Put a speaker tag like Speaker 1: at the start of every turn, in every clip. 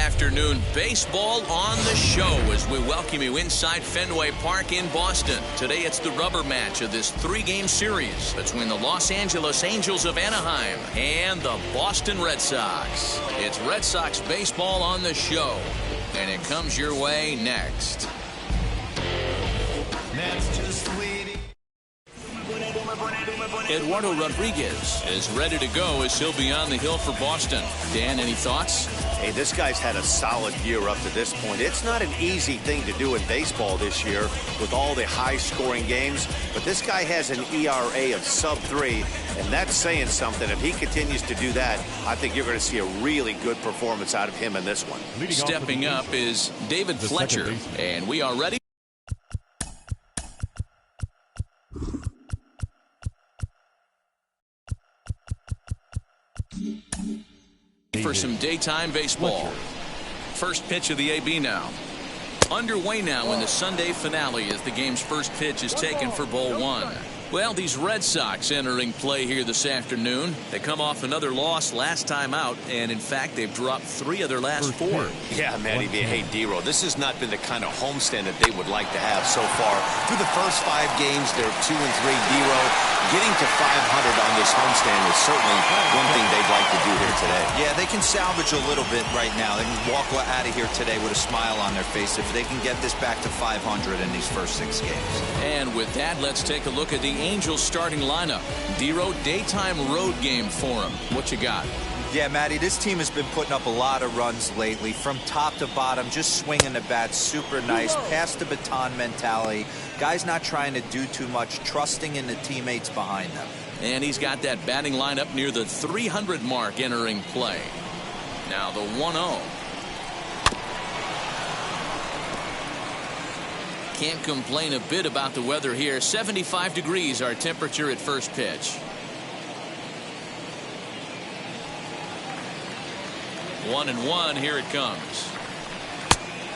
Speaker 1: afternoon baseball on the show as we welcome you inside Fenway Park in Boston. Today it's the rubber match of this three-game series between the Los Angeles Angels of Anaheim and the Boston Red Sox. It's Red Sox baseball on the show, and it comes your way next.
Speaker 2: That's just waiting.
Speaker 1: Eduardo Rodriguez is ready to go as he'll be on the hill for Boston. Dan, any thoughts?
Speaker 3: Hey, this guy's had a solid year up to this point. It's not an easy thing to do in baseball this year with all the high-scoring games, but this guy has an ERA of sub-3, and that's saying something. If he continues to do that, I think you're going to see a really good performance out of him in this one.
Speaker 1: Stepping up is David Fletcher, and we are ready for some daytime baseball. First pitch of the AB now. Underway now in the Sunday finale as the game's first pitch is taken for ball one. Well, these Red Sox entering play here this afternoon. They come off another loss last time out, and in fact, they've dropped 3 of their last 4.
Speaker 3: Yeah, Matty, hey, D-Row, this has not been the kind of homestand that they would like to have so far. Through the first 5 games, they're 2-3. D-Row, getting to 500 on this homestand is certainly one thing they'd like to do here today.
Speaker 4: Yeah, they can salvage a little bit right now. They can walk out of here today with a smile on their face if they can get this back to 500 in these first 6 games.
Speaker 1: And with that, let's take a look at the Angels starting lineup. D-Row, daytime road game for them. What you got?
Speaker 4: Yeah, Matty, this team has been putting up a lot of runs lately. From top to bottom, just swinging the bat super nice. Pass the baton mentality. Guys not trying to do too much, trusting in the teammates behind them.
Speaker 1: And he's got that batting lineup near the 300 mark entering play. Now the 1-0. Can't complain a bit about the weather here. 75 degrees our temperature at first pitch. 1-1, here it comes.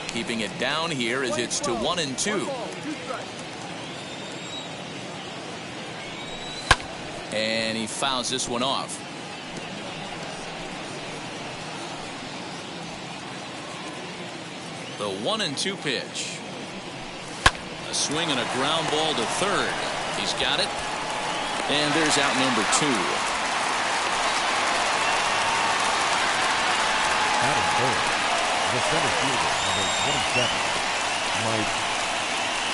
Speaker 1: Keeping it down here as it's to 1-2. And he fouls this one off. The 1-2 pitch. A swing and a ground ball to third. He's got it. And there's out number 2.
Speaker 5: Adam Cole, the center fielder, number 27, Mike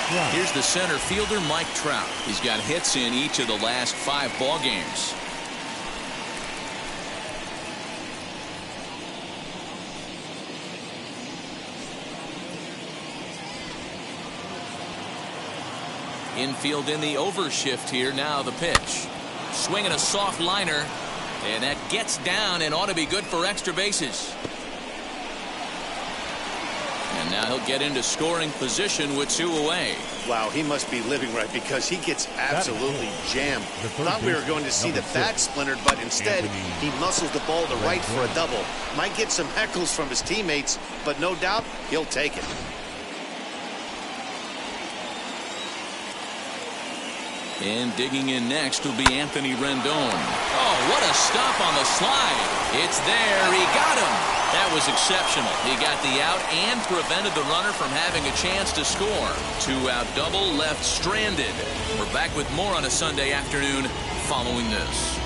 Speaker 5: Trout.
Speaker 1: Here's the center fielder, Mike Trout. He's got hits in each of the last 5 ball games. Infield in the overshift here. Now the pitch. Swinging a soft liner. And that gets down and ought to be good for extra bases. And now he'll get into scoring position with 2 away.
Speaker 3: Wow, he must be living right because he gets absolutely jammed. Thought we were going to see the bat splintered, but instead he muscles the ball to right for a double. Might get some heckles from his teammates, but no doubt he'll take it.
Speaker 1: And digging in next will be Anthony Rendon. Oh, what a stop on the slide. It's there. He got him. That was exceptional. He got the out and prevented the runner from having a chance to score. 2-out double, left stranded. We're back with more on a Sunday afternoon following this.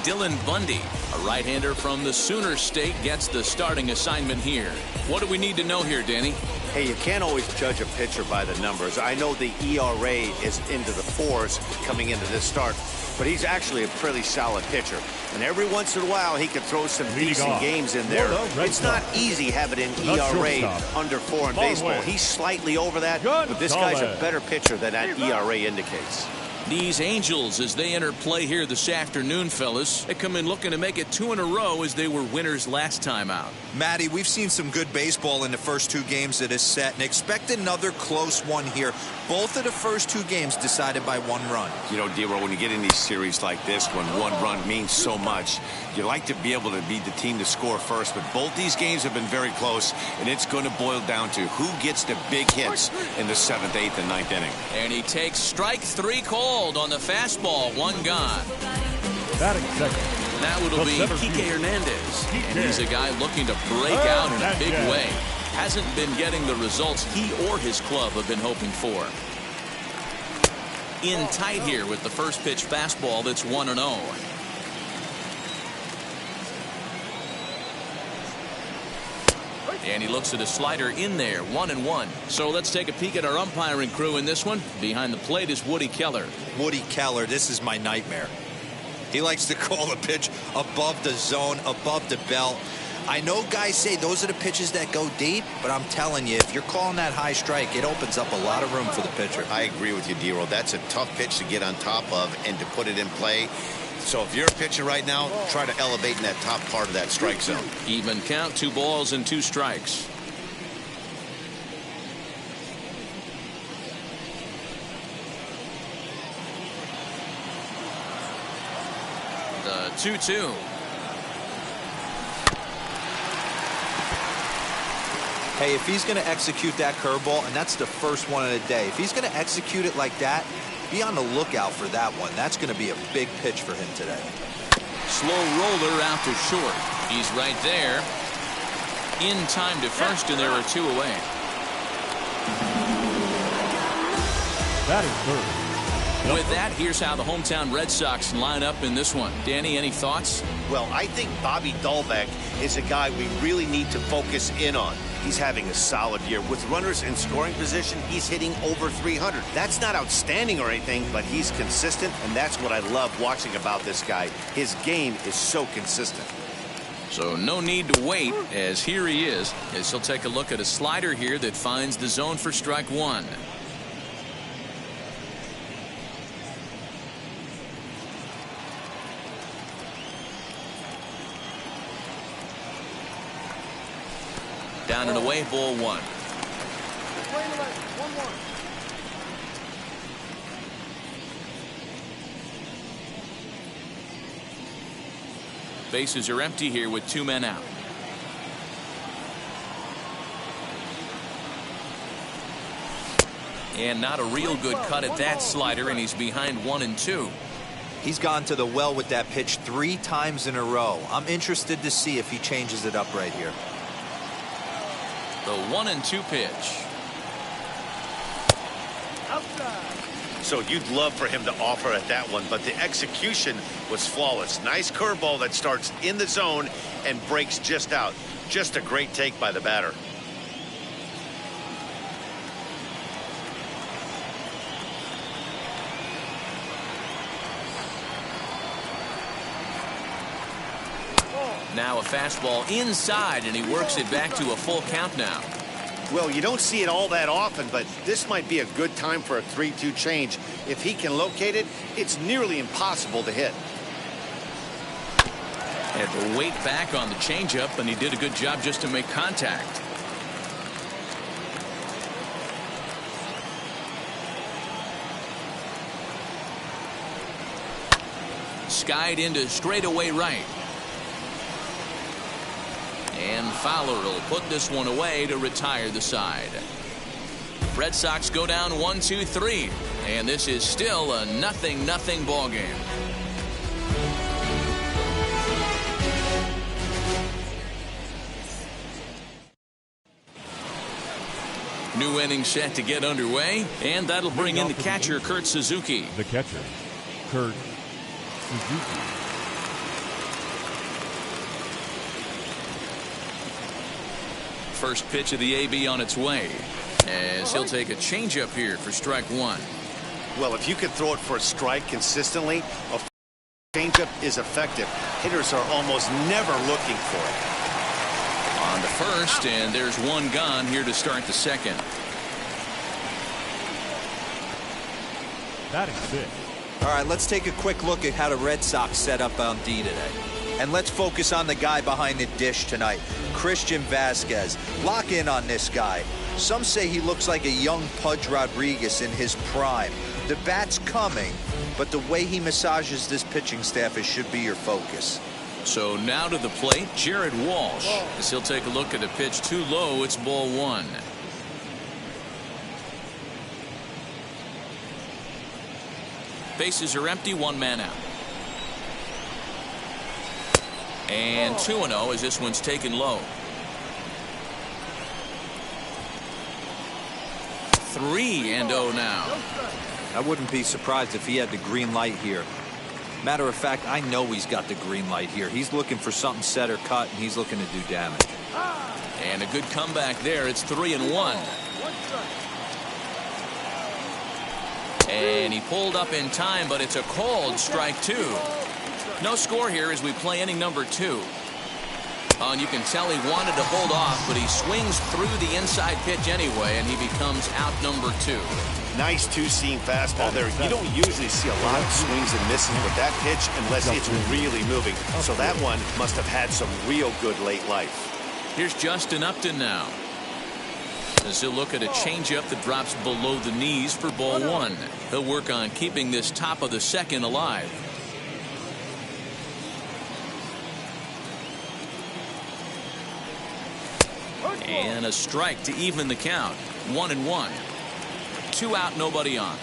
Speaker 1: Dylan Bundy, a right-hander from the Sooner State, gets the starting assignment here. What do we need to know here, Danny?
Speaker 3: Hey, you can't always judge a pitcher by the numbers. I know the ERA is into the 4s coming into this start, but he's actually a pretty solid pitcher. And every once in a while, he could throw some decent games in there. It's not easy having an ERA under 4 in baseball. He's slightly over that, but this guy's a better pitcher than that ERA indicates.
Speaker 1: These Angels, as they enter play here this afternoon, fellas, they come in looking to make it 2 in a row as they were winners last time out.
Speaker 4: Matty, we've seen some good baseball in the first 2 games of this set, and expect another close one here. Both of the first 2 games decided by 1 run.
Speaker 3: You know, D-Row, when you get in these series like this, when 1 run means so much, you like to be able to be the team to score first, but both these games have been very close, and it's going to boil down to who gets the big hits in the 7th, 8th, and 9th inning.
Speaker 1: And he takes strike 3 call. called on the fastball. One gone.
Speaker 5: Batting second.
Speaker 1: That will be Kike Hernandez. And he's a guy looking to break out in a big way. Hasn't been getting the results he or his club have been hoping for. In tight here with the first pitch fastball that's 1-0. And he looks at a slider in there, 1-1. So let's take a peek at our umpiring crew in this one. Behind the plate is Woody Keller.
Speaker 4: Woody Keller, this is my nightmare. He likes to call the pitch above the zone, above the belt. I know guys say those are the pitches that go deep, but I'm telling you, if you're calling that high strike, it opens up a lot of room for the pitcher.
Speaker 3: I agree with you, D-Roll. That's a tough pitch to get on top of and to put it in play. So if you're a pitcher right now, try to elevate in that top part of that strike zone.
Speaker 1: Even count, 2 balls and 2 strikes. The 2-2.
Speaker 4: Hey, if he's going to execute that curveball, and that's the first one of the day, if he's going to execute it like that, be on the lookout for that one. That's going to be a big pitch for him today.
Speaker 1: Slow roller out to short. He's right there. In time to first, and there are 2 away.
Speaker 5: Batting third.
Speaker 1: With that, here's how the hometown Red Sox line up in this one. Danny, any thoughts?
Speaker 3: Well, I think Bobby Dahlbeck is a guy we really need to focus in on. He's having a solid year. With runners in scoring position, he's hitting over 300. That's not outstanding or anything, but he's consistent, and that's what I love watching about this guy. His game is so consistent.
Speaker 1: So no need to wait, as here he is, as he'll take a look at a slider here that finds the zone for strike 1. Down and away, ball 1. Bases are empty here with 2 men out. And not a real good cut at that slider, and he's behind 1-2.
Speaker 4: He's gone to the well with that pitch 3 times in a row. I'm interested to see if he changes it up right here.
Speaker 1: The 1-2 pitch.
Speaker 3: So you'd love for him to offer at that one, but the execution was flawless. Nice curveball that starts in the zone and breaks just out. Just a great take by the batter.
Speaker 1: Now a fastball inside, and he works it back to a full count now.
Speaker 3: Well, you don't see it all that often, but this might be a good time for a 3-2 change. If he can locate it, it's nearly impossible to hit.
Speaker 1: Had to wait back on the changeup, and he did a good job just to make contact. Skied into straightaway right. And Fowler will put this one away to retire the side. Red Sox go down 1-2-3, and this is still a 0-0 ball game. New inning set to get underway, and that'll bring in the catcher, Kurt Suzuki.
Speaker 5: The catcher, Kurt Suzuki.
Speaker 1: First pitch of the AB on its way, as he'll take a changeup here for strike 1.
Speaker 3: Well, if you could throw it for a strike consistently, a changeup is effective. Hitters are almost never looking for it.
Speaker 1: On to first, and there's 1 gone here to start the second.
Speaker 5: Batting 6.
Speaker 4: All right, let's take a quick look at how the Red Sox set up on D today. And let's focus on the guy behind the dish tonight, Christian Vasquez. Lock in on this guy. Some say he looks like a young Pudge Rodriguez in his prime. The bat's coming, but the way he massages this pitching staff, it should be your focus.
Speaker 1: So now to the plate, Jared Walsh. As he'll take a look at a pitch too low, it's ball 1. Bases are empty, one man out. And 2-0 as this one's taken low. 3-0 now.
Speaker 4: I wouldn't be surprised if he had the green light here. Matter of fact, I know he's got the green light here. He's looking for something set or cut, and he's looking to do damage.
Speaker 1: And a good comeback there. It's 3-1. And he pulled up in time, but it's a called strike 2. No score here as we play inning number 2. Oh, and you can tell he wanted to hold off, but he swings through the inside pitch anyway, and he becomes out number 2.
Speaker 3: Nice two-seam fastball there. You don't usually see a lot of swings and misses with that pitch unless it's really moving. So that one must have had some real good late life.
Speaker 1: Here's Justin Upton now. As he'll look at a changeup that drops below the knees for ball 1. He'll work on keeping this top of the second alive. And a strike to even the count. 1-1. 2 out, nobody on.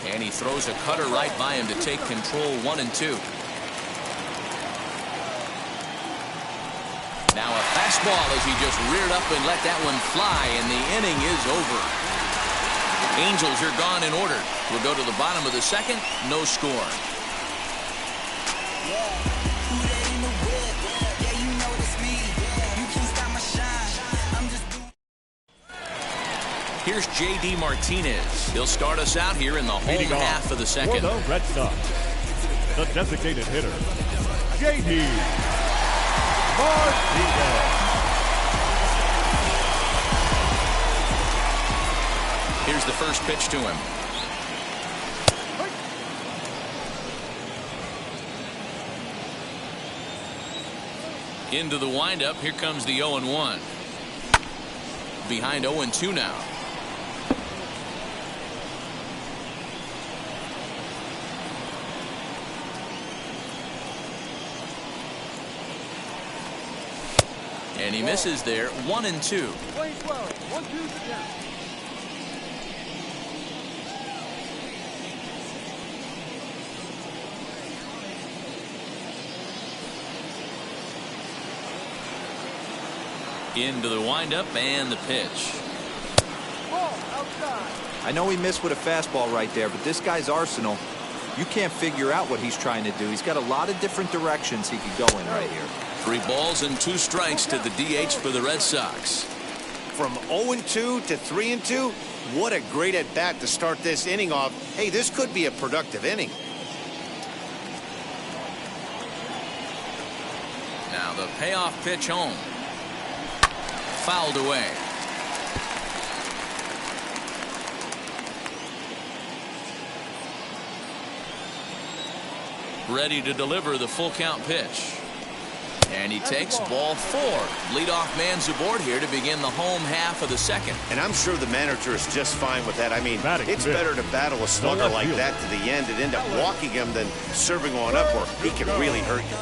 Speaker 1: And he throws a cutter right by him to take control. 1-2. Now a fastball as he just reared up and let that one fly, and the inning is over. Angels are gone in order. We'll go to the bottom of the second. No score. Here's J.D. Martinez. He'll start us out here in the home half of the second.
Speaker 5: For the Red Sox, the designated hitter, J.D. Martinez.
Speaker 1: Here's the first pitch to him. Into the windup. Here comes the 0-1. Behind 0-2 now. And he misses there. 1-2. Into the windup and the pitch.
Speaker 4: I know he missed with a fastball right there, but this guy's arsenal, you can't figure out what he's trying to do. He's got a lot of different directions he could go in right here.
Speaker 1: 3 balls and 2 strikes to the DH for the Red Sox.
Speaker 3: From 0-2 to 3-2, what a great at-bat to start this inning off. Hey, this could be a productive inning.
Speaker 1: Now the payoff pitch home. Fouled away. Ready to deliver the full count pitch. And he takes ball 4. Leadoff man's aboard here to begin the home half of the second.
Speaker 3: And I'm sure the manager is just fine with that. I mean, it's better to battle a slugger like that to the end and end up walking him than serving on up where he can really hurt you.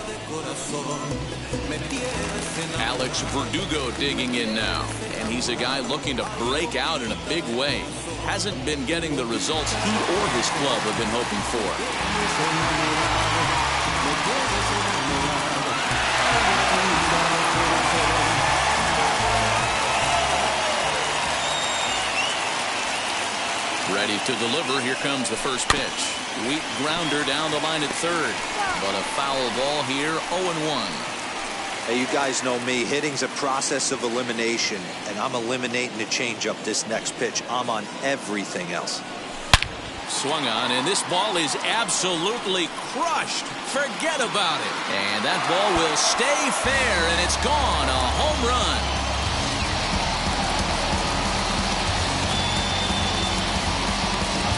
Speaker 1: Alex Verdugo digging in now. And he's a guy looking to break out in a big way. Hasn't been getting the results he or his club have been hoping for. Ready to deliver. Here comes the first pitch. Weak grounder down the line at third. But a foul ball here. 0-1.
Speaker 4: Hey, you guys know me. Hitting's a process of elimination, and I'm eliminating the changeup this next pitch. I'm on everything else.
Speaker 1: Swung on, and this ball is absolutely crushed. Forget about it. And that ball will stay fair, and it's gone. A home run.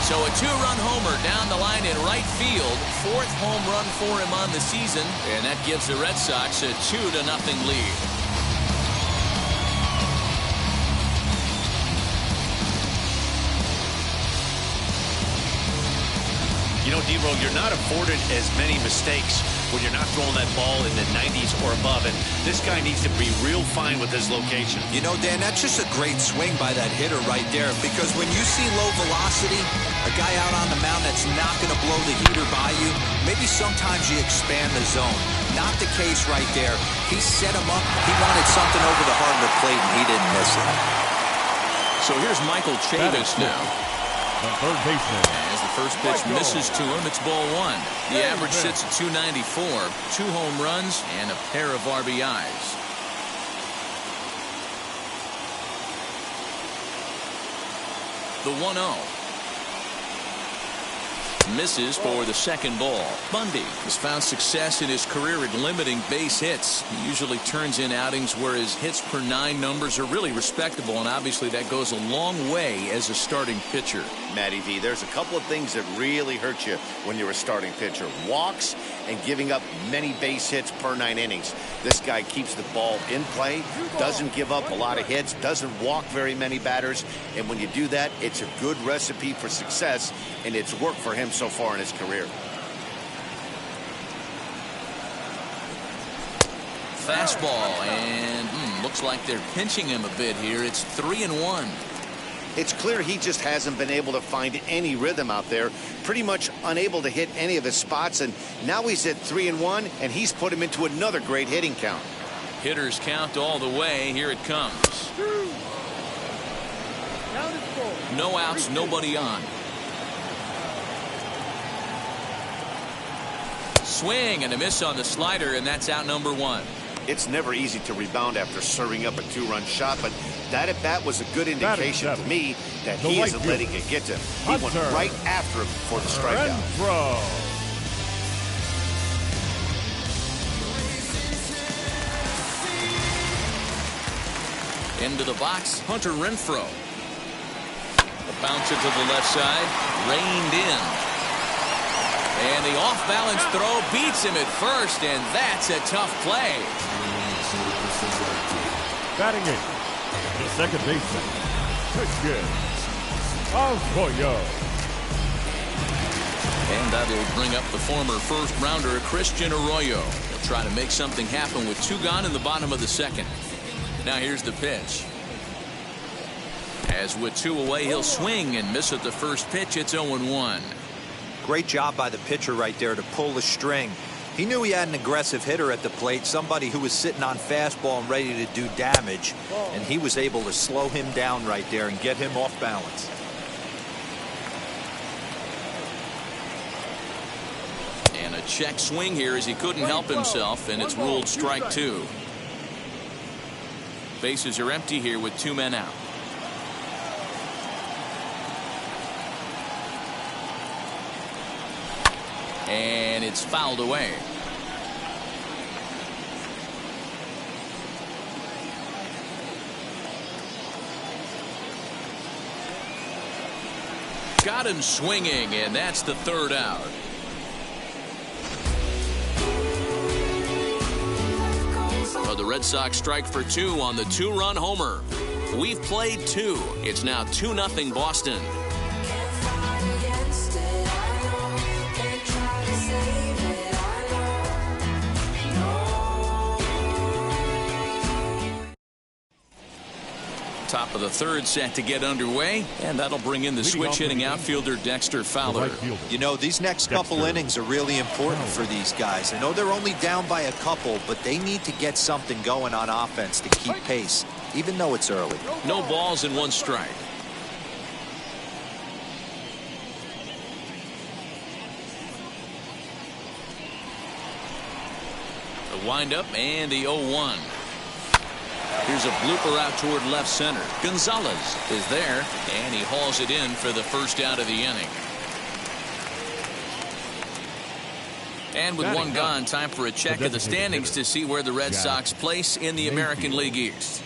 Speaker 1: So a 2-run homer down the line in right field. 4th home run for him on the season. And that gives the Red Sox a 2-0 lead.
Speaker 3: You know, D-Roll, you're not afforded as many mistakes when you're not throwing that ball in the 90s or above. And this guy needs to be real fine with his location.
Speaker 4: You know, Dan, that's just a great swing by that hitter right there, because when you see low velocity, a guy out on the mound that's not going to blow the heater by you, maybe sometimes you expand the zone. Not the case right there. He set him up. He wanted something over the heart of the plate, and he didn't miss it.
Speaker 1: So here's Michael Chavis now.
Speaker 5: The third baseman.
Speaker 1: As the first pitch misses to him, it's ball one. The average sits at 294, 2 home runs, and a pair of RBIs. The 1-0. Misses for the second ball. Bundy has found success in his career at limiting base hits. He usually turns in outings where his hits per 9 numbers are really respectable, and obviously that goes a long way as a starting pitcher.
Speaker 3: Matty V, there's a couple of things that really hurt you when you're a starting pitcher. Walks and giving up many base hits per 9 innings. This guy keeps the ball in play, doesn't give up a lot of hits, doesn't walk very many batters, and when you do that, it's a good recipe for success, and it's worked for him so far in his career.
Speaker 1: Fastball, and looks like they're pinching him a bit here. It's 3-1.
Speaker 3: It's clear he just hasn't been able to find any rhythm out there, pretty much unable to hit any of his spots, and now he's at 3-1, and he's put him into another great hitting count.
Speaker 1: Hitters count all the way. Here it comes. No outs, nobody on. Swing and a miss on the slider, and that's out number 1.
Speaker 3: It's never easy to rebound after serving up a 2-run shot, but that at bat was a good indication to me that he isn't letting it get to him. He went right after him for the strikeout.
Speaker 1: Into the box, Hunter Renfroe. A bouncer to the left side, reined in. And the off-balance throw beats him at first, and that's a tough play.
Speaker 5: Batting in, the second baseman, Christian Arroyo.
Speaker 1: And that'll bring up the former first-rounder, Christian Arroyo. He'll try to make something happen with 2 gone in the bottom of the second. Now here's the pitch. As with 2 away, he'll swing and miss at the first pitch. It's 0-1.
Speaker 4: Great job by the pitcher right there to pull the string. He knew he had an aggressive hitter at the plate, somebody who was sitting on fastball and ready to do damage, and he was able to slow him down right there and get him off balance.
Speaker 1: And a check swing here as he couldn't help himself, and it's ruled strike 2. Bases are empty here with 2 men out. And it's fouled away. Got him swinging, and that's the 3rd out. The Red Sox strike for 2 on the 2-run homer. We've played 2. It's now 2-0 Boston. Top of the 3rd set to get underway, and that'll bring in the switch hitting outfielder Dexter Fowler.
Speaker 4: You know, these next couple innings are really important for these guys. I know they're only down by a couple, but they need to get something going on offense to keep pace, even though it's early.
Speaker 1: No balls and 1 strike. The windup and the 0-1. Here's a blooper out toward left center. Gonzalez is there, and he hauls it in for the first out of the inning. And with 1 gone, time for a check of the standings to see where the Red Sox place in the American League East.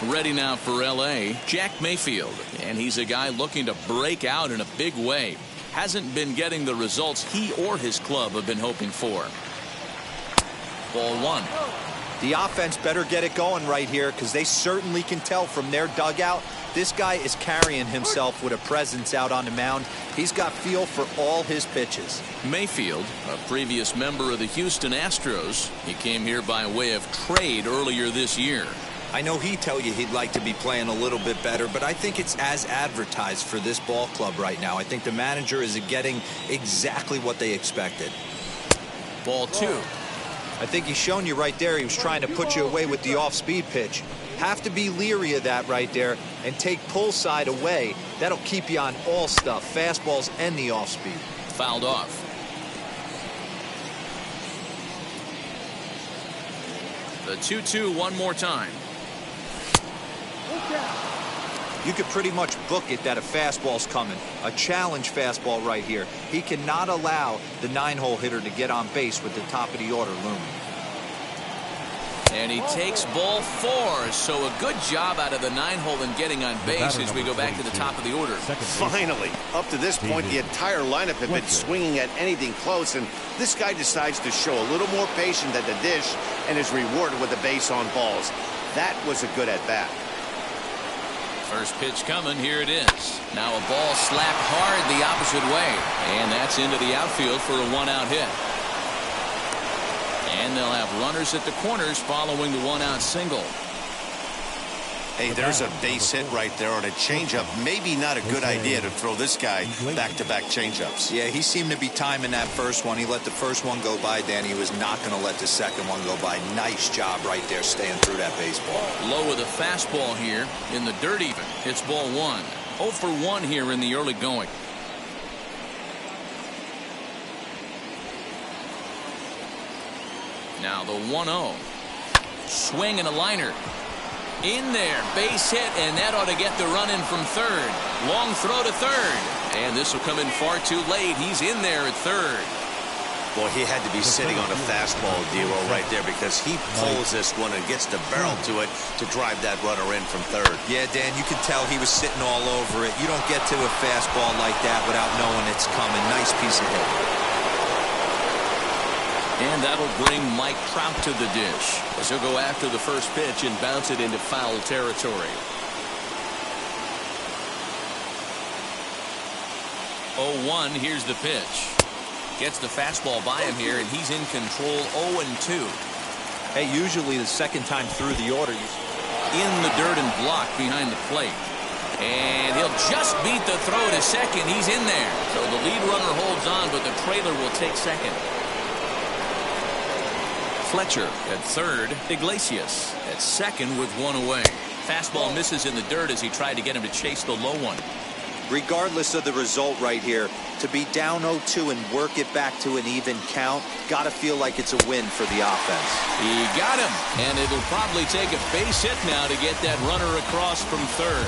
Speaker 1: Ready now for L.A., Jack Mayfield, and he's a guy looking to break out in a big way. Hasn't been getting the results he or his club have been hoping for. Ball 1.
Speaker 4: The offense better get it going right here, because they certainly can tell from their dugout this guy is carrying himself with a presence out on the mound. He's got feel for all his pitches.
Speaker 1: Mayfield, a previous member of the Houston Astros. He came here by way of trade earlier this year.
Speaker 4: I know he'd tell you he'd like to be playing a little bit better, but I think it's as advertised for this ball club right now. I think the manager is getting exactly what they expected.
Speaker 1: Ball 2.
Speaker 4: I think he's shown you right there he was trying to put you away with the off-speed pitch. Have to be leery of that right there and take pull side away. That'll keep you on all stuff, fastballs and the off-speed.
Speaker 1: Fouled off. The 2-2 one more time.
Speaker 4: You could pretty much book it that a fastball's coming. A challenge fastball right here. He cannot allow the 9-hole hitter to get on base with the top of the order looming.
Speaker 1: And he takes ball 4. So a good job out of the 9-hole in getting on base as we go back to the top of the order.
Speaker 3: Finally, up to this point, the entire lineup had been swinging at anything close, and this guy decides to show a little more patience at the dish and is rewarded with a base on balls. That was a good at-bat.
Speaker 1: First pitch coming. Here it is. Now a ball slapped hard the opposite way. And that's into the outfield for a 1-out hit. And they'll have runners at the corners following the 1-out single.
Speaker 3: Hey, there's a base hit right there on a changeup. Maybe not a good idea to throw this guy back-to-back changeups.
Speaker 4: Yeah, he seemed to be timing that first one. He let the first one go by, Danny. He was not going to let the second one go by. Nice job right there staying through that baseball.
Speaker 1: Low with a fastball here in the dirt even. It's ball 1. 0 for 1 here in the early going. Now the 1-0. Swing and a liner. In there, base hit, and that ought to get the run in from third. Long throw to third, and this will come in far too late. He's in there at third.
Speaker 3: Boy, he had to be sitting on a fastball, Dero, right there, because he pulls this one and gets the barrel to it to drive that runner in from third.
Speaker 4: Yeah, Dan, you can tell he was sitting all over it. You don't get to a fastball like that without knowing it's coming. Nice piece of hit.
Speaker 1: And that'll bring Mike Trout to the dish as he'll go after the first pitch and bounce it into foul territory. 0-1. Here's the pitch. Gets the fastball by him here, and he's in control. 0-2.
Speaker 4: Hey, usually the second time through the order,
Speaker 1: in the dirt and blocked behind the plate. And he'll just beat the throw to second. He's in there. So the lead runner holds on, but the trailer will take second. Fletcher at third. Iglesias at second with 1 away. Fastball misses in the dirt as he tried to get him to chase the low one.
Speaker 4: Regardless of the result right here, to be down 0-2 and work it back to an even count, got to feel like it's a win for the offense.
Speaker 1: He got him, and it'll probably take a base hit now to get that runner across from third.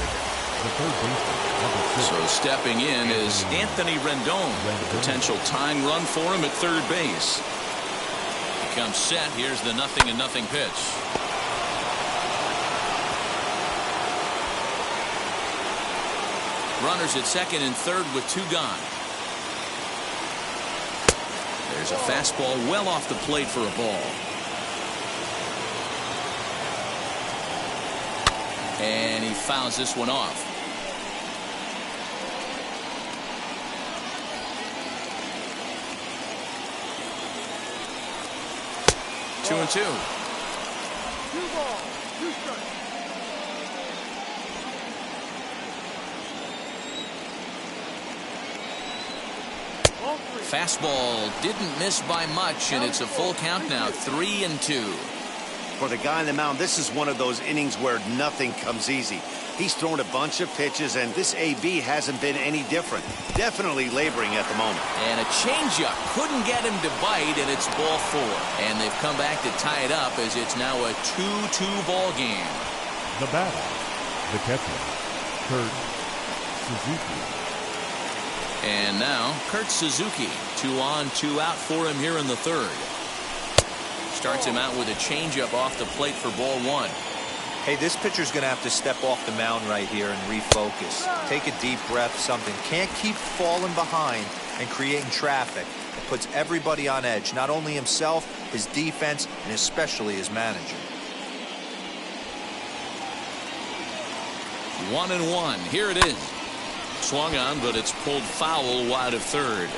Speaker 1: So stepping in is Anthony Rendon. Potential tying run for him at third base. Comes set. Here's the 0-0 pitch. Runners at second and third with 2 gone. There's a fastball well off the plate for a ball. And he fouls this one off. Two and 2.
Speaker 5: 2 balls, 2 strikes.
Speaker 1: Fastball didn't miss by much, and it's a full count now. 3-2.
Speaker 3: For the guy on the mound, this is one of those innings where nothing comes easy. He's thrown a bunch of pitches, and this AB hasn't been any different. Definitely laboring at the moment.
Speaker 1: And a changeup couldn't get him to bite, and it's ball 4. And they've come back to tie it up as it's now a 2-2 ball game.
Speaker 5: The batter, the catcher, Kurt Suzuki.
Speaker 1: And now Kurt Suzuki. 2 on, 2 out for him here in the third. Starts him out with a changeup off the plate for ball 1.
Speaker 4: Hey, this pitcher's going to have to step off the mound right here and refocus. Take a deep breath, something. Can't keep falling behind and creating traffic. It puts everybody on edge, not only himself, his defense, and especially his manager.
Speaker 1: 1-1. Here it is. Swung on, but it's pulled foul wide of third.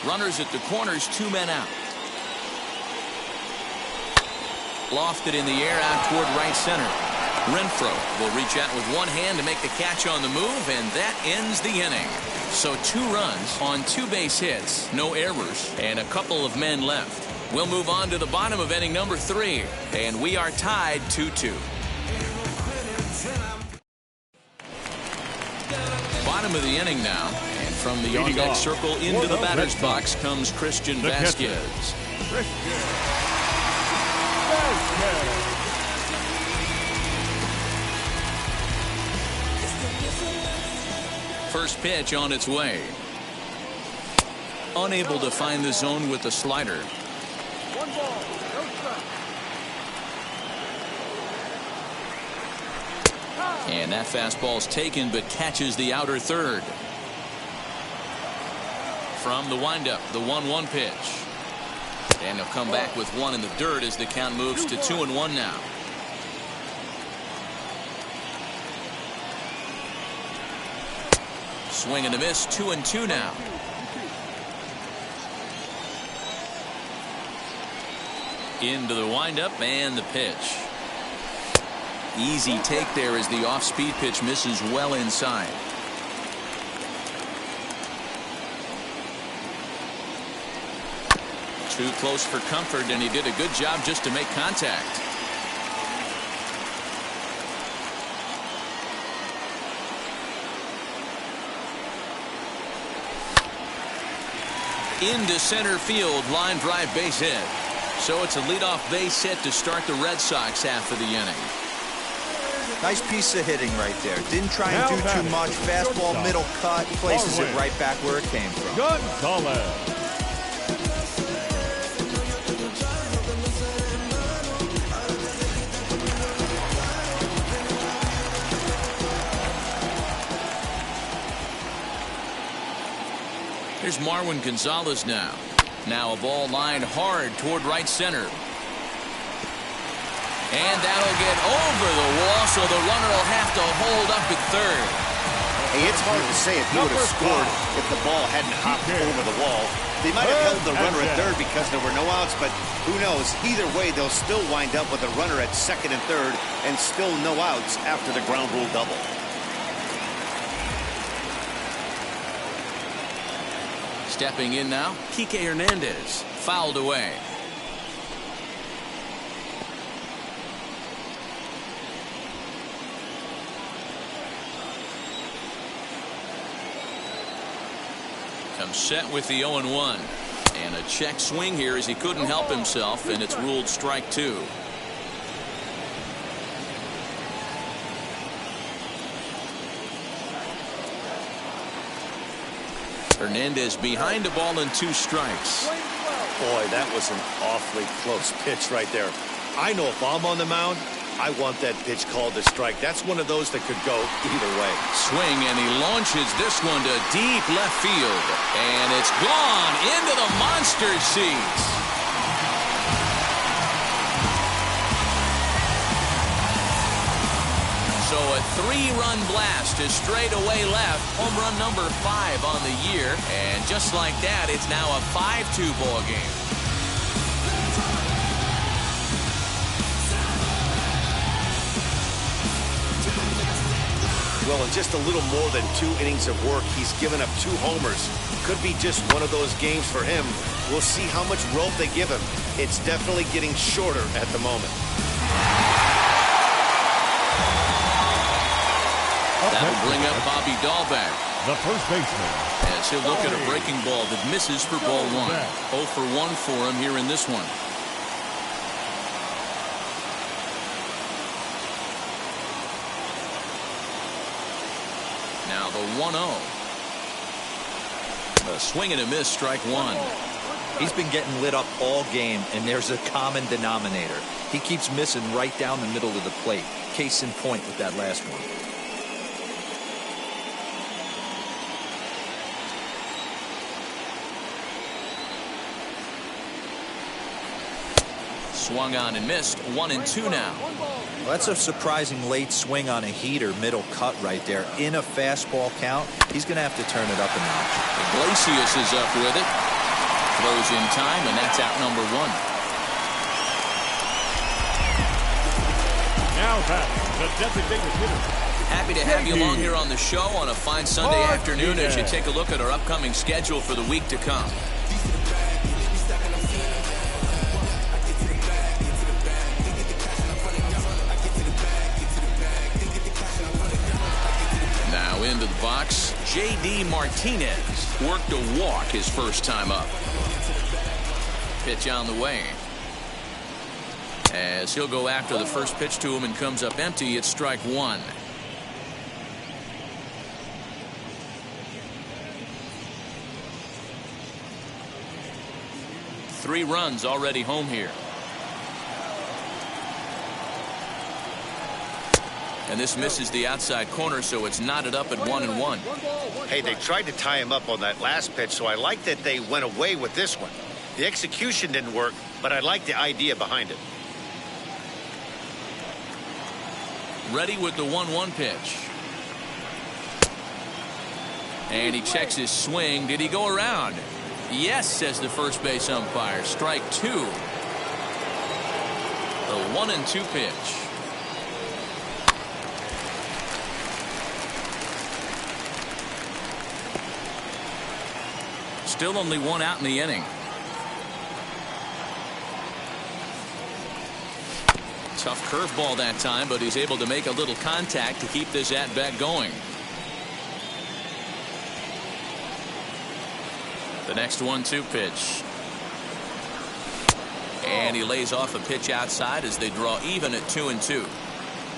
Speaker 1: Runners at the corners, 2 men out. Lofted in the air out toward right center. Renfroe will reach out with one hand to make the catch on the move, and that ends the inning. So 2 runs on 2 base hits, no errors, and a couple of men left. We'll move on to the bottom of inning number 3, and we are tied 2-2. Bottom of the inning now, and from the on-deck circle into the batter's box comes Christian Vasquez. First pitch on its way. Unable to find the zone with the slider.
Speaker 5: 1 ball, no strike.
Speaker 1: And that fastball's taken, but catches the outer third. From the windup, the 1-1 pitch. And he'll come back with 1 in the dirt as the count moves to 2-1 now. Swing and a miss, 2-2 now. Into the windup and the pitch. Easy take there as the off-speed pitch misses well inside. Too close for comfort, and he did a good job just to make contact. Into center field, line drive base hit. So it's a leadoff base hit to start the Red Sox half of the inning.
Speaker 4: Nice piece of hitting right there. Didn't try and do too much. Fastball, middle cut, places it right back where it came from.
Speaker 5: Gonzalez.
Speaker 1: Here's Marwin Gonzalez now. Now a ball lined hard toward right center. And that'll get over the wall, so the runner will have to hold up at third.
Speaker 3: Hey, it's hard to say if he would have scored if the ball hadn't hopped over the wall. They might have held the runner at third because there were no outs, but who knows? Either way, they'll still wind up with a runner at second and third and still no outs after the ground rule double.
Speaker 1: Stepping in now, Kike Hernandez. Fouled away. Comes set with the 0-1. And a check swing here as he couldn't help himself, and it's ruled strike 2. Hernandez behind the ball and 2 strikes.
Speaker 3: Boy, that was an awfully close pitch right there. I know if I'm on the mound, I want that pitch called a strike. That's one of those that could go either way.
Speaker 1: Swing, and he launches this one to deep left field. And it's gone into the monster seats. So a 3-run blast to straightaway left. Home run number 5 on the year. And just like that, it's now a 5-2 ball game.
Speaker 3: Well, in just a little more than 2 innings of work, he's given up 2 homers. Could be just one of those games for him. We'll see how much rope they give him. It's definitely getting shorter at the moment.
Speaker 1: That will bring up Bobby Dahlbeck,
Speaker 5: The first baseman.
Speaker 1: as he'll look at a breaking ball that misses for ball 1. 0 for 1 for him here in this one. Now the 1-0. A swing and a miss, strike 1.
Speaker 4: He's been getting lit up all game, and there's a common denominator. He keeps missing right down the middle of the plate. Case in point with that last one.
Speaker 1: Swung on and missed. 1-2 now.
Speaker 4: Well, that's a surprising late swing on a heater, middle cut right there. In a fastball count, he's going to have to turn it up a notch.
Speaker 1: Iglesias is up with it. Throws in time, and that's out number 1.
Speaker 5: Now batting, the designated hitter.
Speaker 1: Happy to have you along here on the show on a fine Sunday afternoon as you take a look at our upcoming schedule for the week to come. Now into the box, J.D. Martinez worked a walk his first time up. Pitch on the way. As he'll go after the first pitch to him and comes up empty, it's strike 1. Three runs already home here. And this misses the outside corner, so it's knotted up at 1-1.
Speaker 3: Hey, they tried to tie him up on that last pitch, so I like that they went away with this one. The execution didn't work, but I like the idea behind it.
Speaker 1: Ready with the 1-1 pitch. And he checks his swing. Did he go around? Yes, says the first base umpire. Strike 2. The 1-2 pitch. Still only 1 out in the inning. Tough curveball that time, but he's able to make a little contact to keep this at-bat going. The next 1-2 pitch. And he lays off a pitch outside as they draw even at 2-2.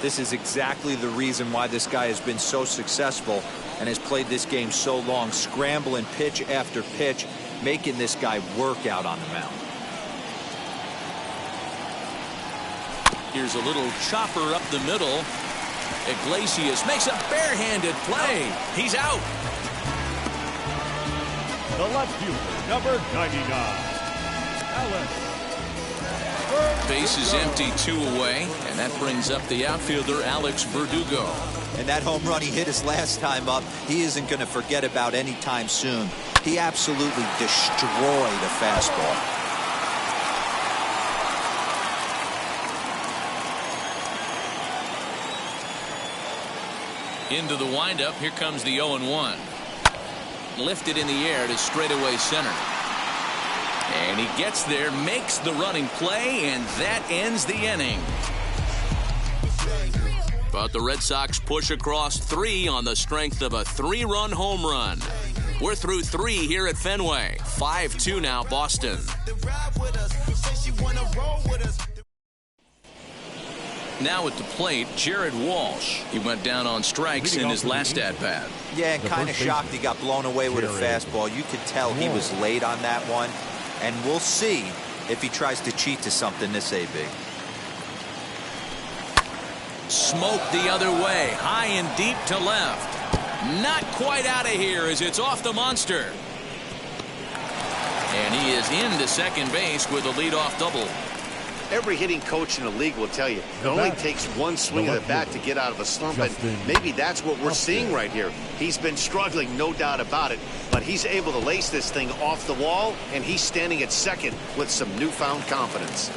Speaker 4: This is exactly the reason why this guy has been so successful and has played this game so long, scrambling pitch after pitch, making this guy work out on the mound.
Speaker 1: Here's a little chopper up the middle. Iglesias makes a barehanded play. He's out.
Speaker 5: The left fielder, number 99, Alex.
Speaker 1: Base is empty, 2 away, and that brings up the outfielder Alex Verdugo.
Speaker 4: And that home run he hit his last time up, he isn't going to forget about anytime soon. He absolutely destroyed a fastball.
Speaker 1: Into the windup. Here comes the 0-1. Lifted in the air to straightaway center. And he gets there, makes the running play, and that ends the inning. But the Red Sox push across 3 on the strength of a 3-run home run. We're through 3 here at Fenway. 5-2 now, Boston. Now at the plate, Jared Walsh. He went down on strikes in his last at-bat.
Speaker 4: Yeah, and kind of shocked he got blown away with a fastball. You could tell he was late on that one. And we'll see if he tries to cheat to something this AB.
Speaker 1: Smoke the other way, high and deep to left. Not quite out of here as it's off the monster. And he is into second base with a leadoff double.
Speaker 3: Every hitting coach in the league will tell you it only takes one swing of the bat to get out of a slump, and maybe that's what we're seeing right here. He's been struggling, no doubt about it, but he's able to lace this thing off the wall, and he's standing at second with some newfound confidence.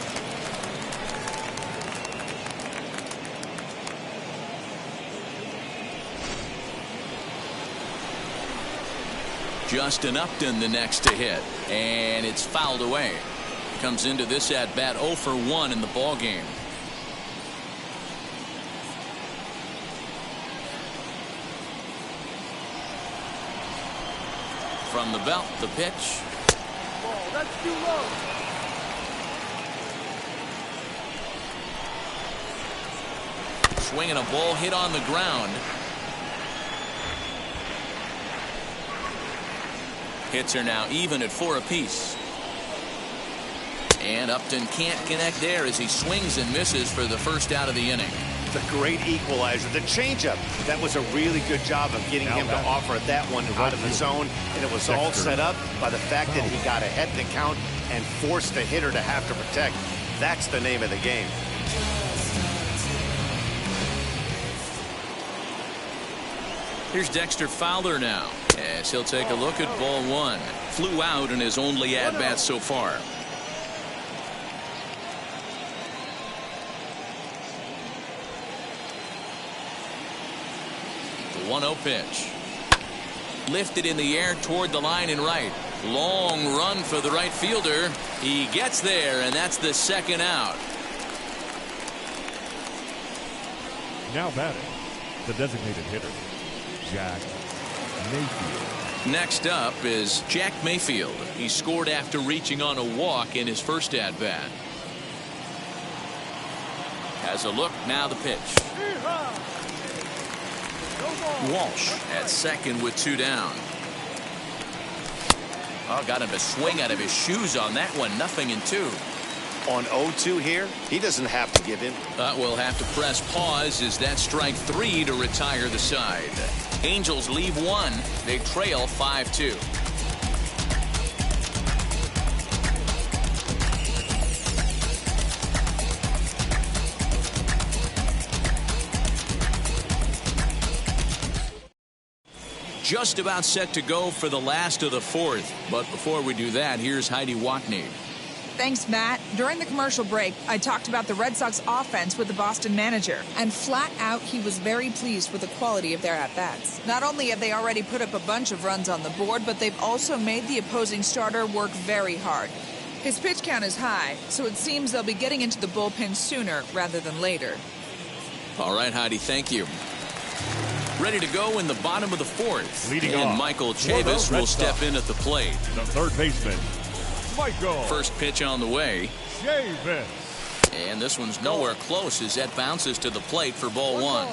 Speaker 1: Justin Upton the next to hit, and it's fouled away. Comes into this at bat 0 for 1 in the ball game. From the belt, the pitch.
Speaker 5: Ball, that's too low.
Speaker 1: Swinging a ball hit on the ground. Hits are now even at 4 apiece. And Upton can't connect there as he swings and misses for the first out of the inning.
Speaker 3: It's a great equalizer. The changeup, that was a really good job of getting him to offer that one out of the zone. And it was all set up by the fact that he got ahead in the count and forced the hitter to have to protect. That's the name of the game.
Speaker 1: Here's Dexter Fowler now, as he'll take a look at ball one. Flew out in his only at-bat so far. The 1-0 pitch. Lifted in the air toward the line and right. Long run for the right fielder. He gets there, and that's the second out.
Speaker 5: Now batting, the designated hitter, Jack Mayfield.
Speaker 1: Next up is Jack Mayfield. He scored after reaching on a walk in his first at-bat. Has a look, now the pitch. Walsh at second with 2 down. Oh, got him to swing out of his shoes on that one. 0-2.
Speaker 3: On 0-2 here, he doesn't have to give in.
Speaker 1: We'll have to press pause as that strike 3 to retire the side. Angels leave 1. They trail 5-2. Just about set to go for the last of the 4th. But before we do that, here's Heidi Watney.
Speaker 2: Thanks, Matt. During the commercial break, I talked about the Red Sox offense with the Boston manager. And flat out, he was very pleased with the quality of their at-bats. Not only have they already put up a bunch of runs on the board, but they've also made the opposing starter work very hard. His pitch count is high, so it seems they'll be getting into the bullpen sooner rather than later.
Speaker 1: All right, Heidi, thank you. Ready to go in the bottom of the 4th.
Speaker 5: Leading
Speaker 1: and
Speaker 5: off,
Speaker 1: Michael Chavis will step in at the plate.
Speaker 5: The third baseman, Michael.
Speaker 1: First pitch on the way.
Speaker 5: Chavis.
Speaker 1: And this one's nowhere close as that bounces to the plate for ball 1.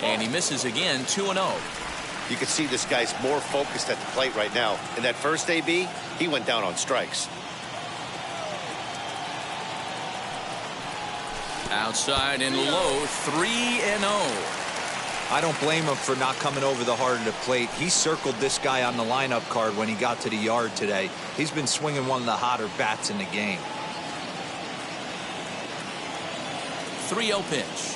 Speaker 1: And he misses again, 2-0.
Speaker 3: You can see this guy's more focused at the plate right now. In that first AB, he went down on strikes.
Speaker 1: Outside and low, 3-0.
Speaker 4: I don't blame him for not coming over the heart of the plate. He circled this guy on the lineup card when he got to the yard today. He's been swinging one of the hotter bats in the game.
Speaker 1: 3-0 pitch.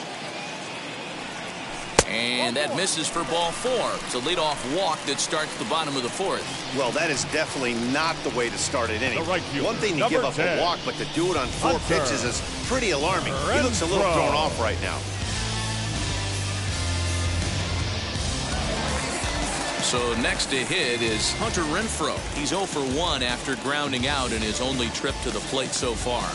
Speaker 1: And that misses for ball 4. It's a leadoff walk that starts the bottom of the 4th.
Speaker 3: Well, that is definitely not the way to start an inning.
Speaker 5: Right
Speaker 3: One thing to give up
Speaker 5: 10.
Speaker 3: a walk, but to do it on 4 pitches is pretty alarming. He looks a little thrown off right now.
Speaker 1: So next to hit is Hunter Renfroe. He's 0 for 1 after grounding out in his only trip to the plate so far.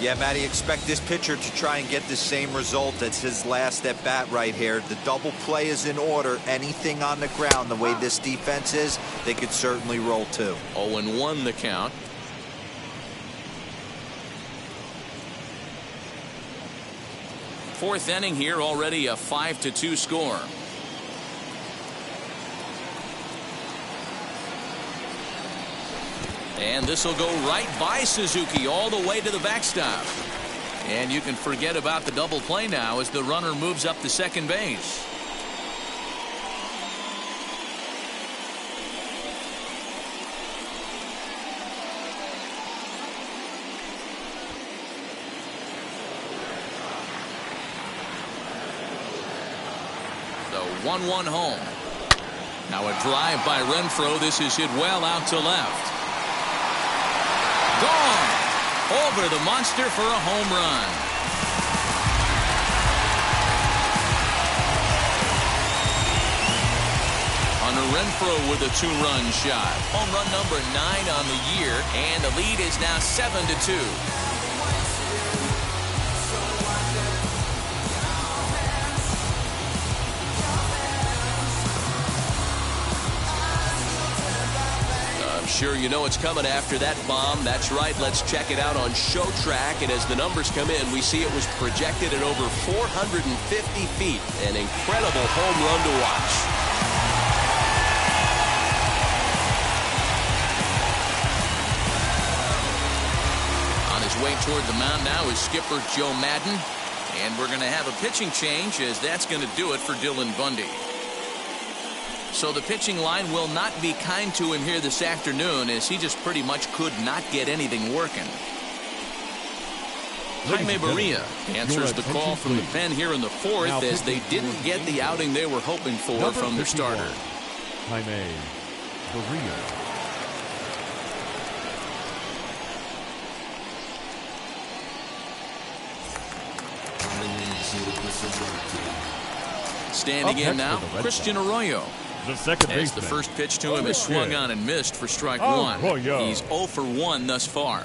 Speaker 4: Yeah, Matty, expect this pitcher to try and get the same result as his last at bat right here. The double play is in order. Anything on the ground, the way this defense is, they could certainly roll too.
Speaker 1: 0-1 the count. Fourth inning here, already a 5-2 score. And this will go right by Suzuki all the way to the backstop. And you can forget about the double play now as the runner moves up to second base. The 1-1 home. Now a drive by Renfroe. This is hit well out to left. Gone over the monster for a home run. Hunter Renfroe with a 2-run shot. Home run number 9 on the year, and the lead is now 7-2. Sure, you know it's coming after that bomb. That's right. Let's check it out on Showtrack. And as the numbers come in, we see it was projected at over 450 feet. An incredible home run to watch. On his way toward the mound now is skipper Joe Madden. And we're going to have a pitching change as that's going to do it for Dylan Bundy. So the pitching line will not be kind to him here this afternoon, as he just pretty much could not get anything working. Jaime Barria answers the call from the pen here in the fourth, as they didn't get the outing they were hoping for from their starter.
Speaker 5: Jaime Barria.
Speaker 1: Standing in now, Christian Arroyo.
Speaker 5: The second baseman.
Speaker 1: As the first pitch to him is swung on and missed for strike one. He's 0 for 1 thus far.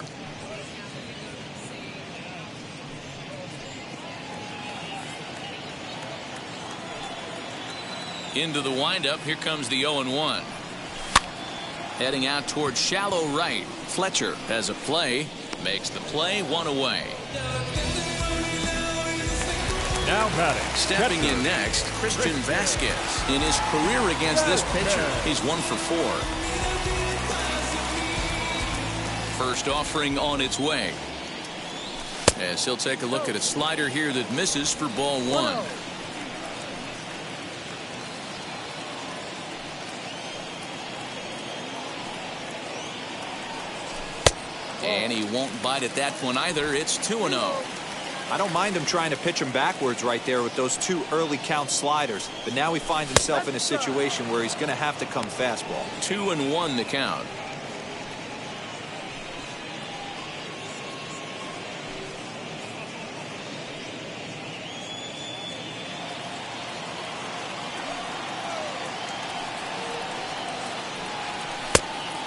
Speaker 1: Into the windup, here comes the 0-1. Heading out towards shallow right. Fletcher has a play, makes the play, 1 away.
Speaker 5: Now batting.
Speaker 1: Stepping in next, Christian Vasquez. In his career against this pitcher, he's 1 for 4. First offering on its way. As he'll take a look at a slider here that misses for ball 1. And he won't bite at that one either. It's 2-0.
Speaker 4: I don't mind him trying to pitch him backwards right there with those 2 early count sliders. But now he finds himself in a situation where he's going to have to come fastball.
Speaker 1: 2-1 the count.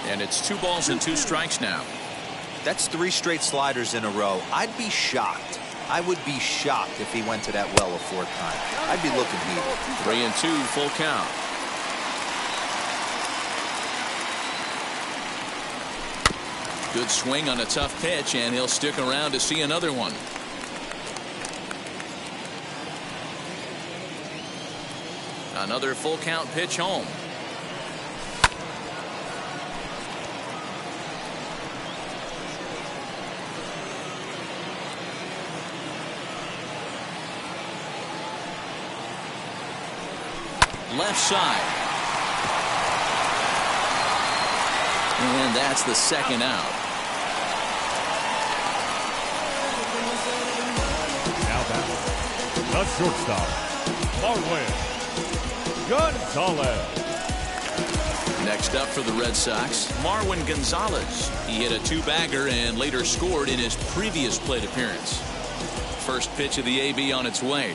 Speaker 1: And it's 2 balls and 2 strikes now.
Speaker 4: That's 3 straight sliders in a row. I'd be shocked. I would be shocked if he went to that well a 4th time. I'd be looking heated.
Speaker 1: 3-2 full count. Good swing on a tough pitch, and he'll stick around to see another one. Another full count pitch home. Left side. And that's the second out.
Speaker 5: Now batting. The shortstop, Marwin Gonzalez.
Speaker 1: Next up for the Red Sox, Marwin Gonzalez. He hit a 2-bagger and later scored in his previous plate appearance. First pitch of the AB on its way.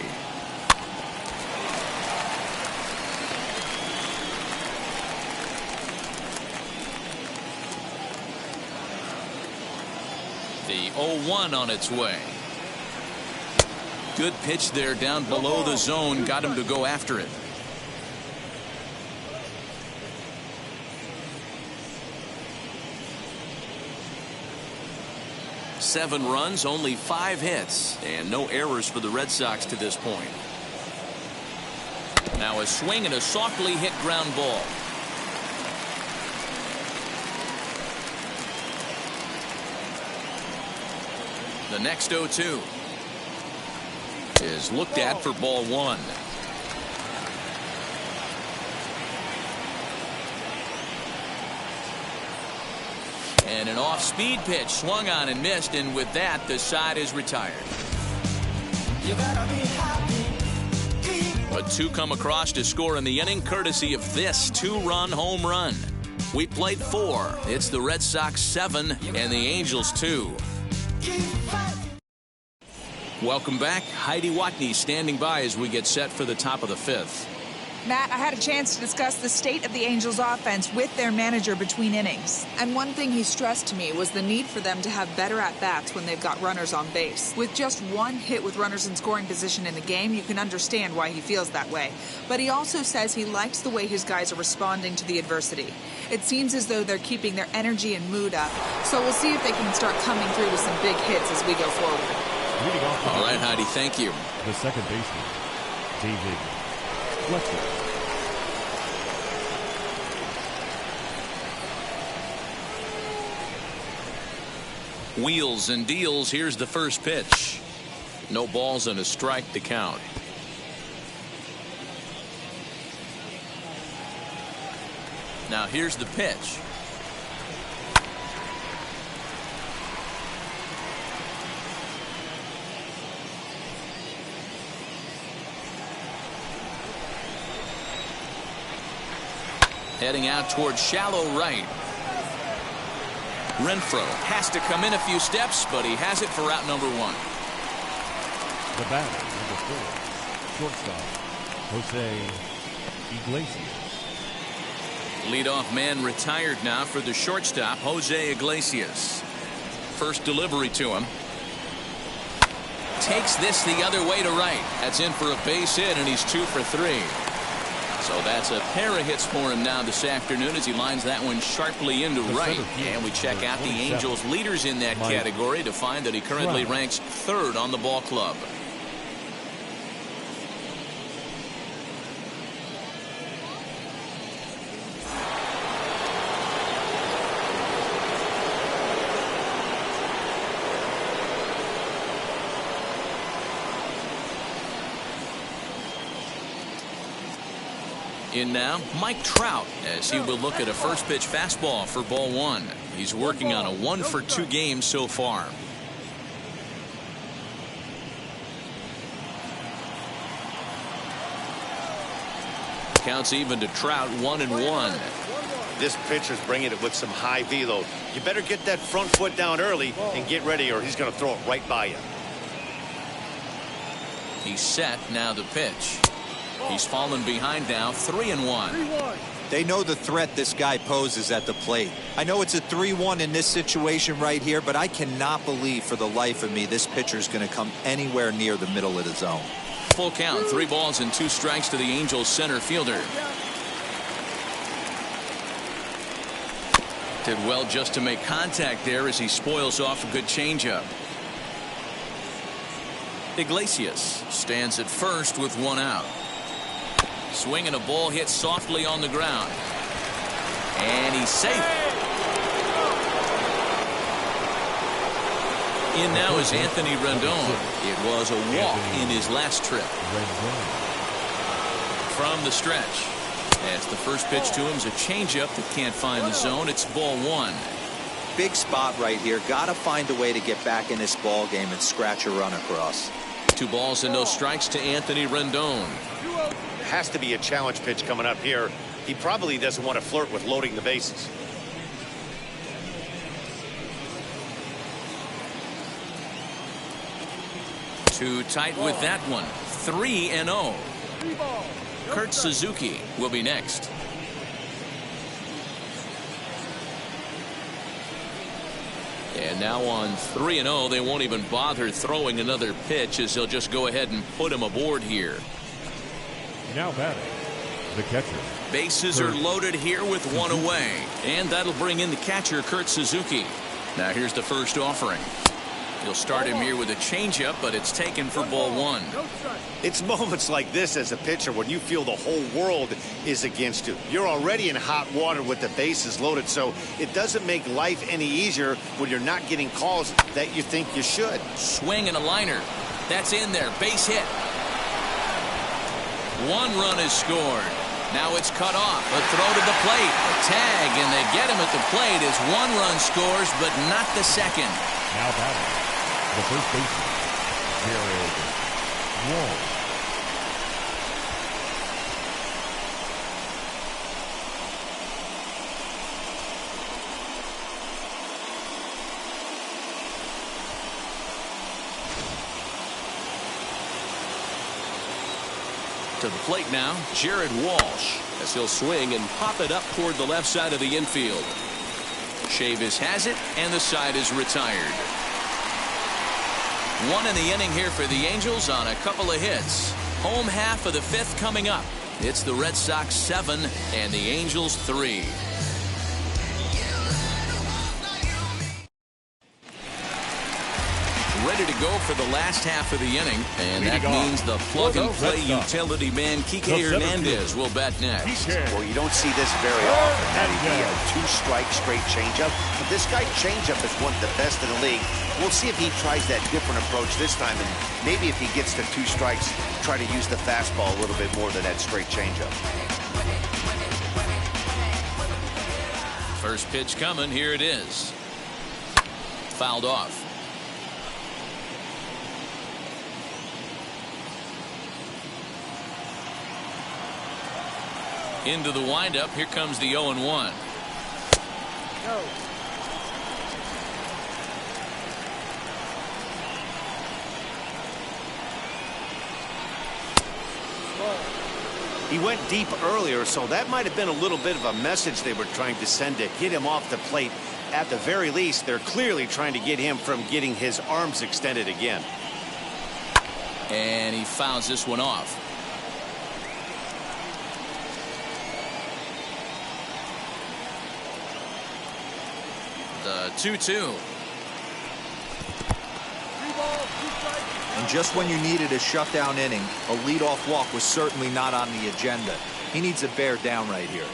Speaker 1: The 0-1 on its way. Good pitch there down below the zone. Got him to go after it. Seven runs, only 5 hits, and no errors for the Red Sox to this point. Now a swing and a softly hit ground ball. The next 0-2 is looked at for ball 1. And an off-speed pitch swung on and missed, and with that the side is retired. But 2 come across to score in the inning, courtesy of this 2-run home run. We played 4. It's the Red Sox 7 and the Angels 2. Welcome back. Heidi Watney standing by as we get set for the top of the 5th.
Speaker 2: Matt, I had a chance to discuss the state of the Angels offense with their manager between innings. And one thing he stressed to me was the need for them to have better at-bats when they've got runners on base. With just 1 hit with runners in scoring position in the game, you can understand why he feels that way. But he also says he likes the way his guys are responding to the adversity. It seems as though they're keeping their energy and mood up. So we'll see if they can start coming through with some big hits as we go forward.
Speaker 1: All right, Heidi, thank you.
Speaker 5: The second baseman, David Fletcher.
Speaker 1: Wheels and deals. Here's the first pitch. No balls and a strike to count. Now here's the pitch. Heading out towards shallow right. Renfroe has to come in a few steps, but he has it for out number 1.
Speaker 5: The batter, number 4, shortstop, Jose Iglesias.
Speaker 1: Leadoff man retired now for the shortstop, Jose Iglesias. First delivery to him. Takes this the other way to right. That's in for a base hit, and he's 2 for 3. So that's a pair of hits for him now this afternoon as he lines that one sharply into right. And we check out the Angels leaders in that category to find that he currently ranks 3rd on the ball club. In now, Mike Trout, as he will look at a first pitch fastball for ball 1. He's working on a 1 for 2 game so far. Counts even to Trout, 1-1.
Speaker 3: This pitcher's bringing it with some high velo. You better get that front foot down early and get ready, or he's going to throw it right by you.
Speaker 1: He's set. Now the pitch. He's fallen behind now, 3-1.
Speaker 4: They know the threat this guy poses at the plate. I know it's a 3-1 in this situation right here, but I cannot believe for the life of me this pitcher's going to come anywhere near the middle of the zone.
Speaker 1: Full count, 3 balls and 2 strikes to the Angels center fielder. Did well just to make contact there as he spoils off a good changeup. Iglesias stands at first with 1 out. Swinging a ball hit softly on the ground. And he's safe. In now is Anthony Rendon. It was a walk in his last trip. From the stretch. As the first pitch to him is a changeup that can't find the zone. It's ball 1.
Speaker 4: Big spot right here. Got to find a way to get back in this ball game and scratch a run across.
Speaker 1: 2 balls and no strikes to Anthony Rendon.
Speaker 3: Has to be a challenge pitch coming up here. He probably doesn't want to flirt with loading the bases.
Speaker 1: Too tight with that one. 3-0. Kurt Suzuki will be next. And now on 3-0, they won't even bother throwing another pitch as they'll just go ahead and put him aboard here.
Speaker 5: Now batting, the catcher.
Speaker 1: Bases are loaded here with 1 away. And that'll bring in the catcher, Kurt Suzuki. Now here's the first offering. He'll start him here with a changeup, but it's taken for ball 1.
Speaker 3: It's moments like this as a pitcher when you feel the whole world is against you. You're already in hot water with the bases loaded, so it doesn't make life any easier when you're not getting calls that you think you should.
Speaker 1: Swing and a liner. That's in there. Base hit. 1 run is scored. Now it's cut off. A throw to the plate. A tag, and they get him at the plate as 1 run scores, but not the second.
Speaker 5: Now batting, the first baseman, Jared Walsh.
Speaker 1: To the plate now, Jared Walsh, as he'll swing and pop it up toward the left side of the infield. Chavis has it, and the side is retired. 1 in the inning here for the Angels on a couple of hits. Home half of the 5th coming up. It's the Red Sox 7 and the Angels 3. Ready to go for the last half of the inning, and that means the plug-and-play utility man Kike Hernandez will bat next.
Speaker 3: Well, you don't see this very often. That'd be a 2-strike straight changeup. But this guy's changeup is one of the best in the league. We'll see if he tries that different approach this time, and maybe if he gets to 2 strikes, try to use the fastball a little bit more than that straight changeup.
Speaker 1: First pitch coming. Here it is. Fouled off. Into the windup. Here comes the 0-1.
Speaker 3: Go. He went deep earlier, so that might have been a little bit of a message they were trying to send to get him off the plate. At the very least, they're clearly trying to get him from getting his arms extended again.
Speaker 1: And he fouls this one off. The 2-2.
Speaker 4: And just when you needed a shutdown inning, a leadoff walk was certainly not on the agenda. He needs to bear down right here.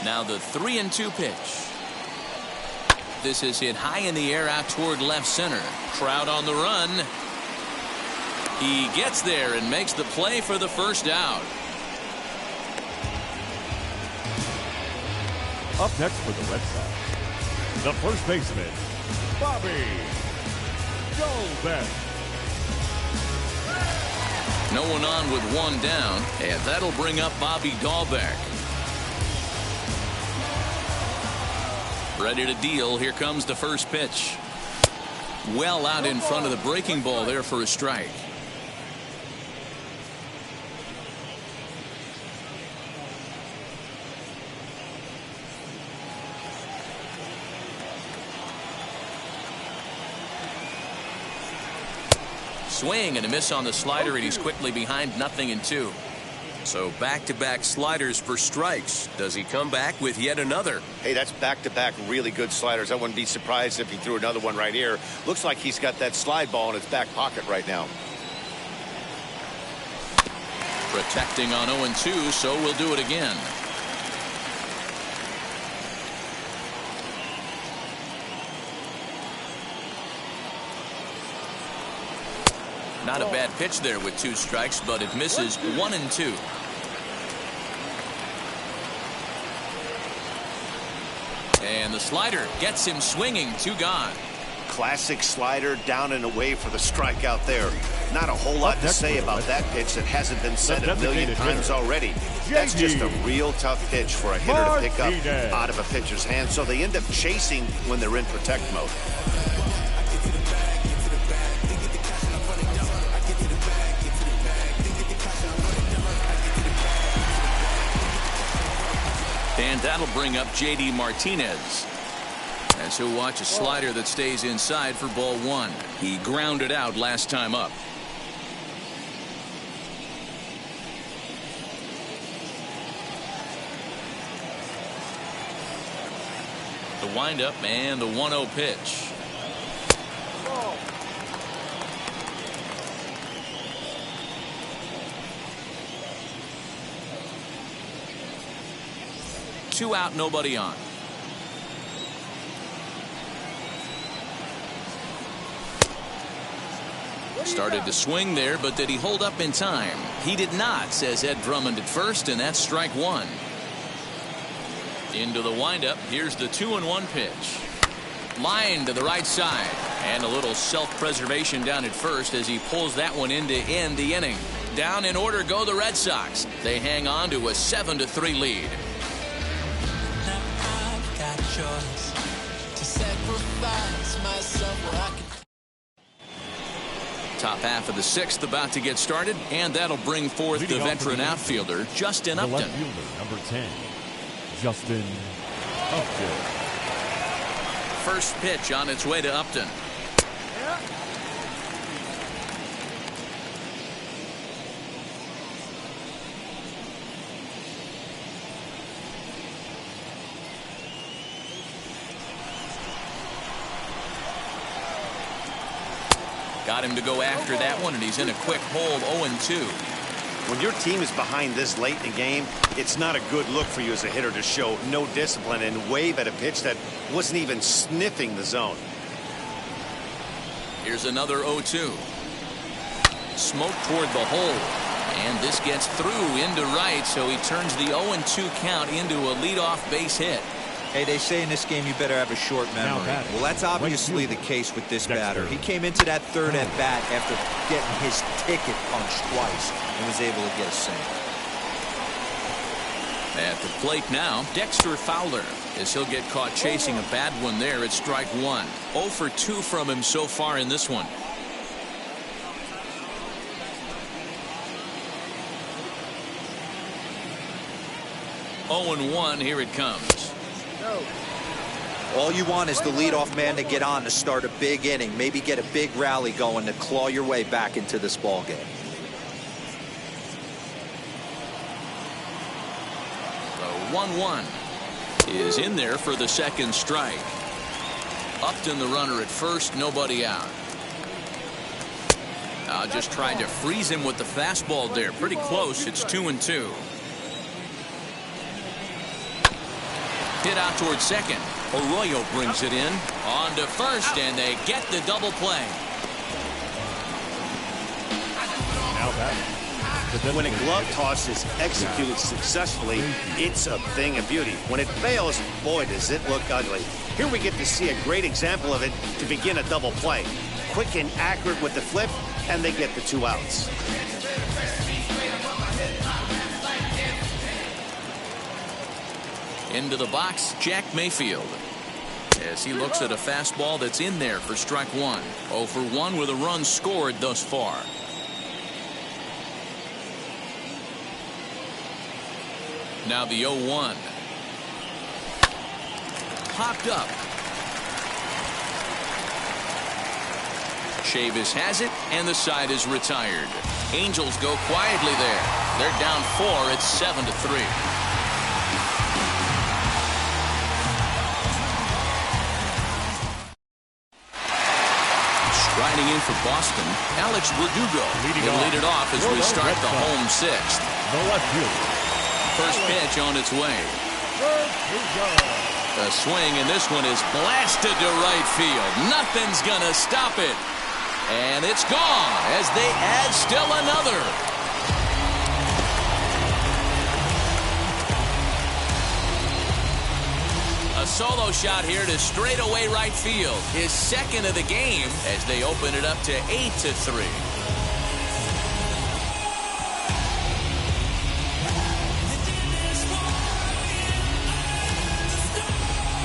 Speaker 1: Now the 3-2 pitch. This is hit high in the air out toward left center. Trout on the run. He gets there and makes the play for the first out.
Speaker 5: Up next for the Red Sox, the first baseman, Bobby Dalbec.
Speaker 1: No one on with one down, and that'll bring up Bobby Dalbec. Ready to deal. Here comes the first pitch. Well out in front of the breaking ball there for a strike. Swing and a miss on the slider, and he's quickly behind 0-2.
Speaker 6: So back-to-back sliders for strikes. Does he come back with yet another?
Speaker 3: Hey, that's back-to-back really good sliders. I wouldn't be surprised if he threw another one right here. Looks like he's got that slide ball in his back pocket right now.
Speaker 1: Protecting on 0-2, so we'll do it again. Not a bad pitch there with 2 strikes, but it misses 1-2. And the slider gets him swinging. 2 gone.
Speaker 3: Classic slider, down and away for the strikeout there. Not a whole lot to say about that pitch that hasn't been said a million times already. That's just a real tough pitch for a hitter to pick up out of a pitcher's hand, so they end up chasing when they're in protect mode.
Speaker 1: And that'll bring up J.D. Martinez, as he'll watch a slider that stays inside for ball 1. He grounded out last time up. The windup and the 1-0 pitch. Two out, nobody on. Started to swing there, but did he hold up in time? He did not, says Ed Drummond at first, and that's strike 1. Into the windup. Here's the 2-1 pitch. Line to the right side, and a little self-preservation down at first as he pulls that one in to end the inning. Down in order go the Red Sox. They hang on to a 7-3 lead.
Speaker 7: Choice to sacrifice myself where I could.
Speaker 1: Top half of the 6th about to get started, and that'll bring forth the veteran outfielder, Justin Upton.
Speaker 5: The left fielder, number 10, Justin Upton.
Speaker 1: First pitch on its way to Upton. Got him to go after that one, and he's in a quick hold. 0-2.
Speaker 3: When your team is behind this late in the game, it's not a good look for you as a hitter to show no discipline and wave at a pitch that wasn't even sniffing the zone.
Speaker 1: Here's another 0-2. Smoke toward the hole. And this gets through into right, so he turns the 0-2 count into a leadoff base hit.
Speaker 4: Hey, they say in this game you better have a short memory. Well, that's obviously the case with this batter. He came into that third at bat after getting his ticket punched twice and was able to get a single.
Speaker 1: At the plate now, Dexter Fowler, as he'll get caught chasing a bad one there at strike one. 0 for 2 from him so far in this one. Oh and 1, here it comes.
Speaker 4: All you want is the leadoff man to get on to start a big inning, maybe get a big rally going to claw your way back into this ball game.
Speaker 1: The 1-1 is in there for the second strike. Upton the runner at first, nobody out. Just tried to freeze him with the fastball there. Pretty close. It's 2-2. Hit out towards second. Arroyo brings it in. On to first, and they get the double play.
Speaker 5: Now back.
Speaker 3: When a glove toss is executed successfully, it's a thing of beauty. When it fails, boy, does it look ugly. Here we get to see a great example of it to begin a double play. Quick and accurate with the flip, and they get the 2 outs.
Speaker 1: Into the box, Jack Mayfield, as he looks at a fastball that's in there for strike one. 0 for 1 with a run scored thus far. Now the 0-1. Popped up. Chavis has it, and the side is retired. Angels go quietly there. They're down 4. It's 7-3. Riding in for Boston, Alex Verdugo. He'll lead it off as we start the home sixth.
Speaker 5: The left fielder.
Speaker 1: First pitch on its way. A swing, and this one is blasted to right field. Nothing's gonna stop it. And it's gone as they add still another. A solo shot here to straightaway right field. His second of the game as they open it up to 8-3.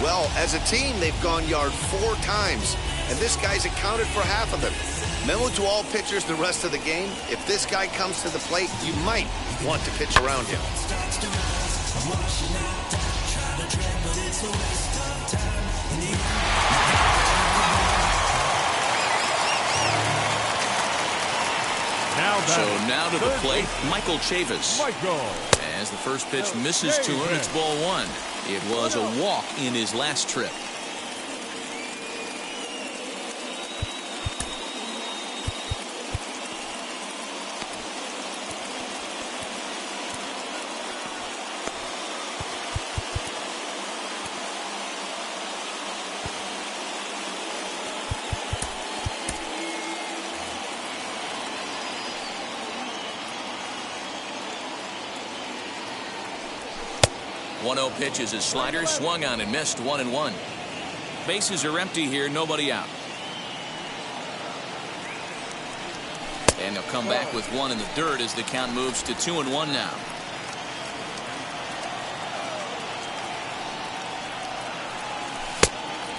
Speaker 3: Well, as a team, they've gone yard 4 times, and this guy's accounted for half of them. Memo to all pitchers the rest of the game: if this guy comes to the plate, you might want to pitch around him. So now to the plate, Michael Chavis. As the first pitch misses to him, it's ball 1. It was a walk in his last trip. One-0 pitch is his slider, swung on and missed. 1-1. Bases are empty here, nobody out. And they'll come back with one in the dirt as the count moves to 2-1 now.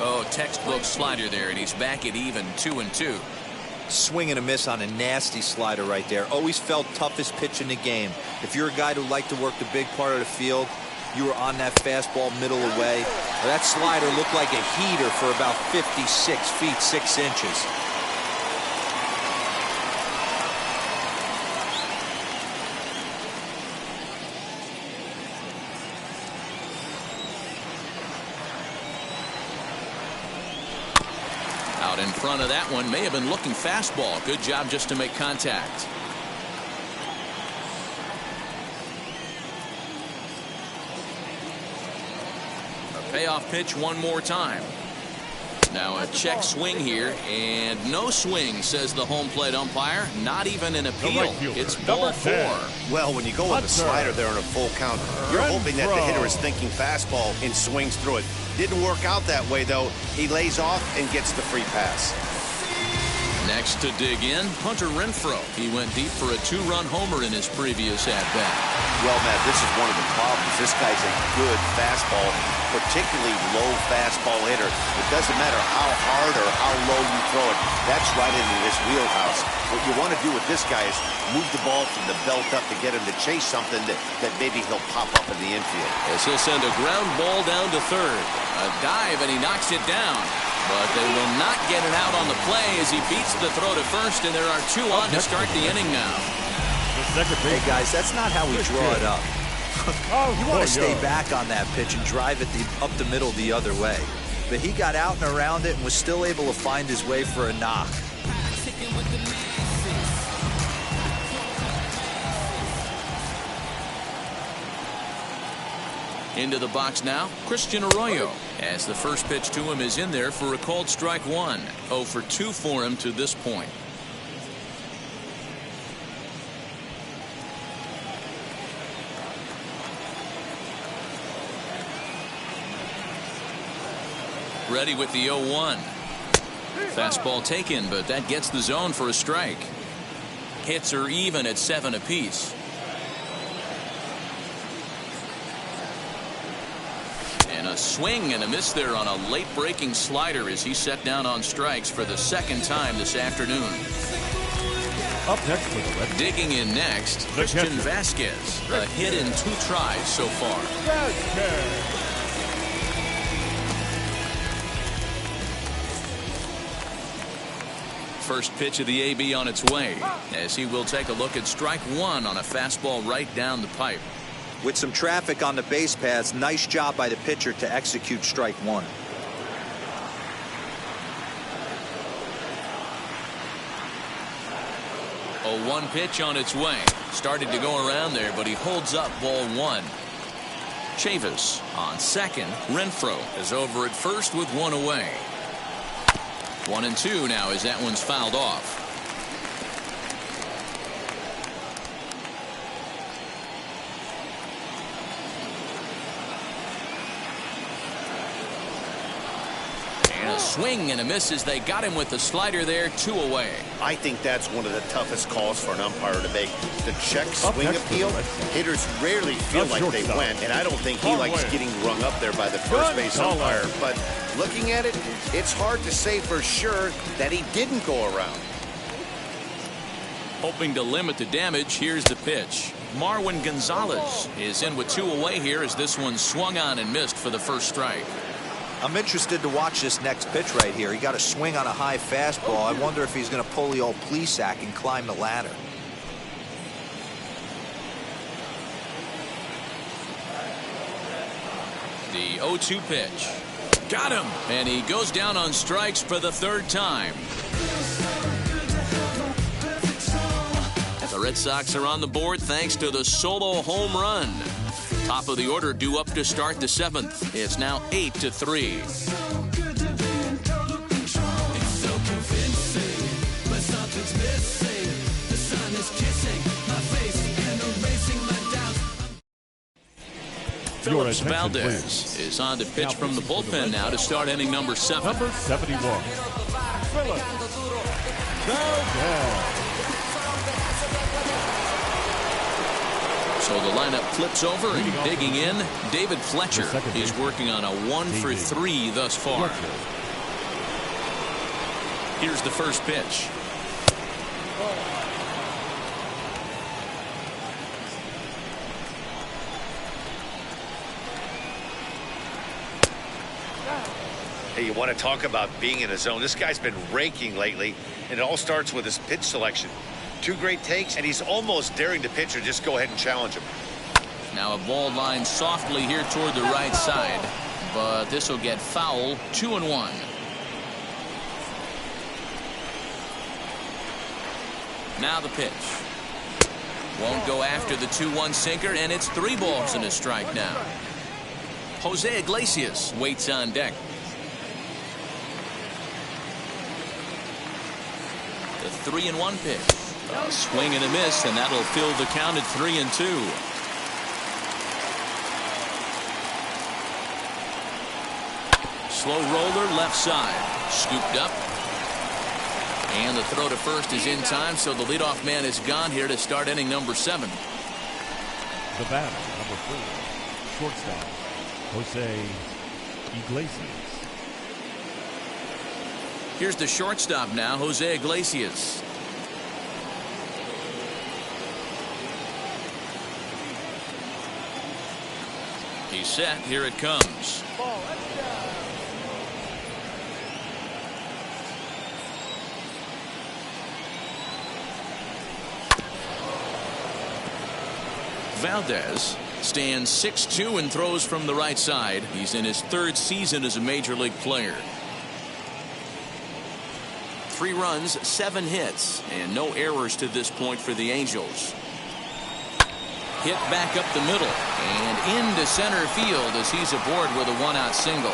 Speaker 3: Oh, textbook slider there, and he's back at even 2-2.
Speaker 4: Swing and a miss on a nasty slider right there. Always felt toughest pitch in the game. If you're a guy who liked to work the big part of the field, you were on that fastball middle away. That slider looked like a heater for about 56 feet 6 inches.
Speaker 1: Out in front of that one, may have been looking fastball. Good job just to make contact. Payoff pitch one more time. Now a check swing here, and no swing, says the home plate umpire. Not even an appeal. It's ball 4.
Speaker 3: Well, when you go with the slider there in a full count, you're hoping that the hitter is thinking fastball and swings through it. Didn't work out that way, though. He lays off and gets the free pass.
Speaker 1: Next to dig in, Hunter Renfroe. He went deep for a 2-run homer in his previous at-bat.
Speaker 3: Well, Matt, this is one of the problems. This guy's a good fastball, particularly low fastball hitter. It doesn't matter how hard or how low you throw it. That's right into his wheelhouse. What you want to do with this guy is move the ball from the belt up to get him to chase something that maybe he'll pop up in the infield.
Speaker 1: As he'll send a ground ball down to third. A dive, and he knocks it down. But they will not get it out on the play as he beats the throw to first, and there are 2 on to start the inning now.
Speaker 4: Hey, guys, that's not how we draw it up. You want to stay back on that pitch and drive it up the middle the other way. But he got out and around it and was still able to find his way for a knock.
Speaker 1: Into the box now, Christian Arroyo, as the first pitch to him is in there for a called strike 1. 0 for 2 for him to this point. Ready with the 0-1. Fastball taken, but that gets the zone for a strike. Hits are even at 7 apiece. And a swing and a miss there on a late breaking slider as he set down on strikes for the 2nd time this afternoon.
Speaker 5: Up next for the Red Sox.
Speaker 1: Digging in next, Christian Vasquez. A hit in 2 tries so far. First pitch of the AB on its way, as he will take a look at strike 1 on a fastball right down the pipe.
Speaker 4: With some traffic on the base paths, nice job by the pitcher to execute strike 1.
Speaker 1: A 1 pitch on its way. Started to go around there, but he holds up ball 1. Chavis on second. Renfroe is over at first with 1 away. 1-2 now as that one's fouled off. And a swing and a miss as they got him with the slider there. 2 away.
Speaker 3: I think that's one of the toughest calls for an umpire to make. The check swing appeal, hitters rarely feel like they went, and I don't think he likes getting rung up there by the first base umpire. But looking at it, it's hard to say for sure that he didn't go around.
Speaker 1: Hoping to limit the damage, here's the pitch. Marwin Gonzalez is in with 2 away here as this one swung on and missed for the first strike.
Speaker 4: I'm interested to watch this next pitch right here. He got a swing on a high fastball. I wonder if he's going to pull the old Plesac and climb the ladder.
Speaker 1: The 0-2 pitch. Got him. And he goes down on strikes for the 3rd time. The Red Sox are on the board thanks to the solo home run. Top of the order due up to start the 7th. It's now 8-3. Phillips Valdez is on to pitch from the bullpen now to start inning number 7.
Speaker 5: Number 71. Phillips Valdez.
Speaker 1: So the lineup flips over and digging in, David Fletcher. He's working on a 1 for 3 thus far. Here's the first pitch.
Speaker 3: Hey, you want to talk about being in a zone? This guy's been raking lately, and it all starts with his pitch selection. 2 great takes, and he's almost daring the pitcher just go ahead and challenge him.
Speaker 1: Now a ball line softly here toward the right side, but this will get foul. 2-1. Now the pitch. Won't go after the 2-1 sinker, and it's 3 balls and a strike now. Jose Iglesias waits on deck. The 3-1 pitch. A swing and a miss, and that'll fill the count at 3-2. Slow roller left side. Scooped up. And the throw to first is in time, so the leadoff man is gone here to start inning number 7.
Speaker 5: The batter, number 4, shortstop, Jose Iglesias.
Speaker 1: Here's the shortstop now, Jose Iglesias. He's set. Here it comes. Valdez stands 6'2" and throws from the right side. He's in his 3rd season as a major league player. 3 runs, 7 hits, and no errors to this point for the Angels. Hit back up the middle and into center field as he's aboard with a 1-out single.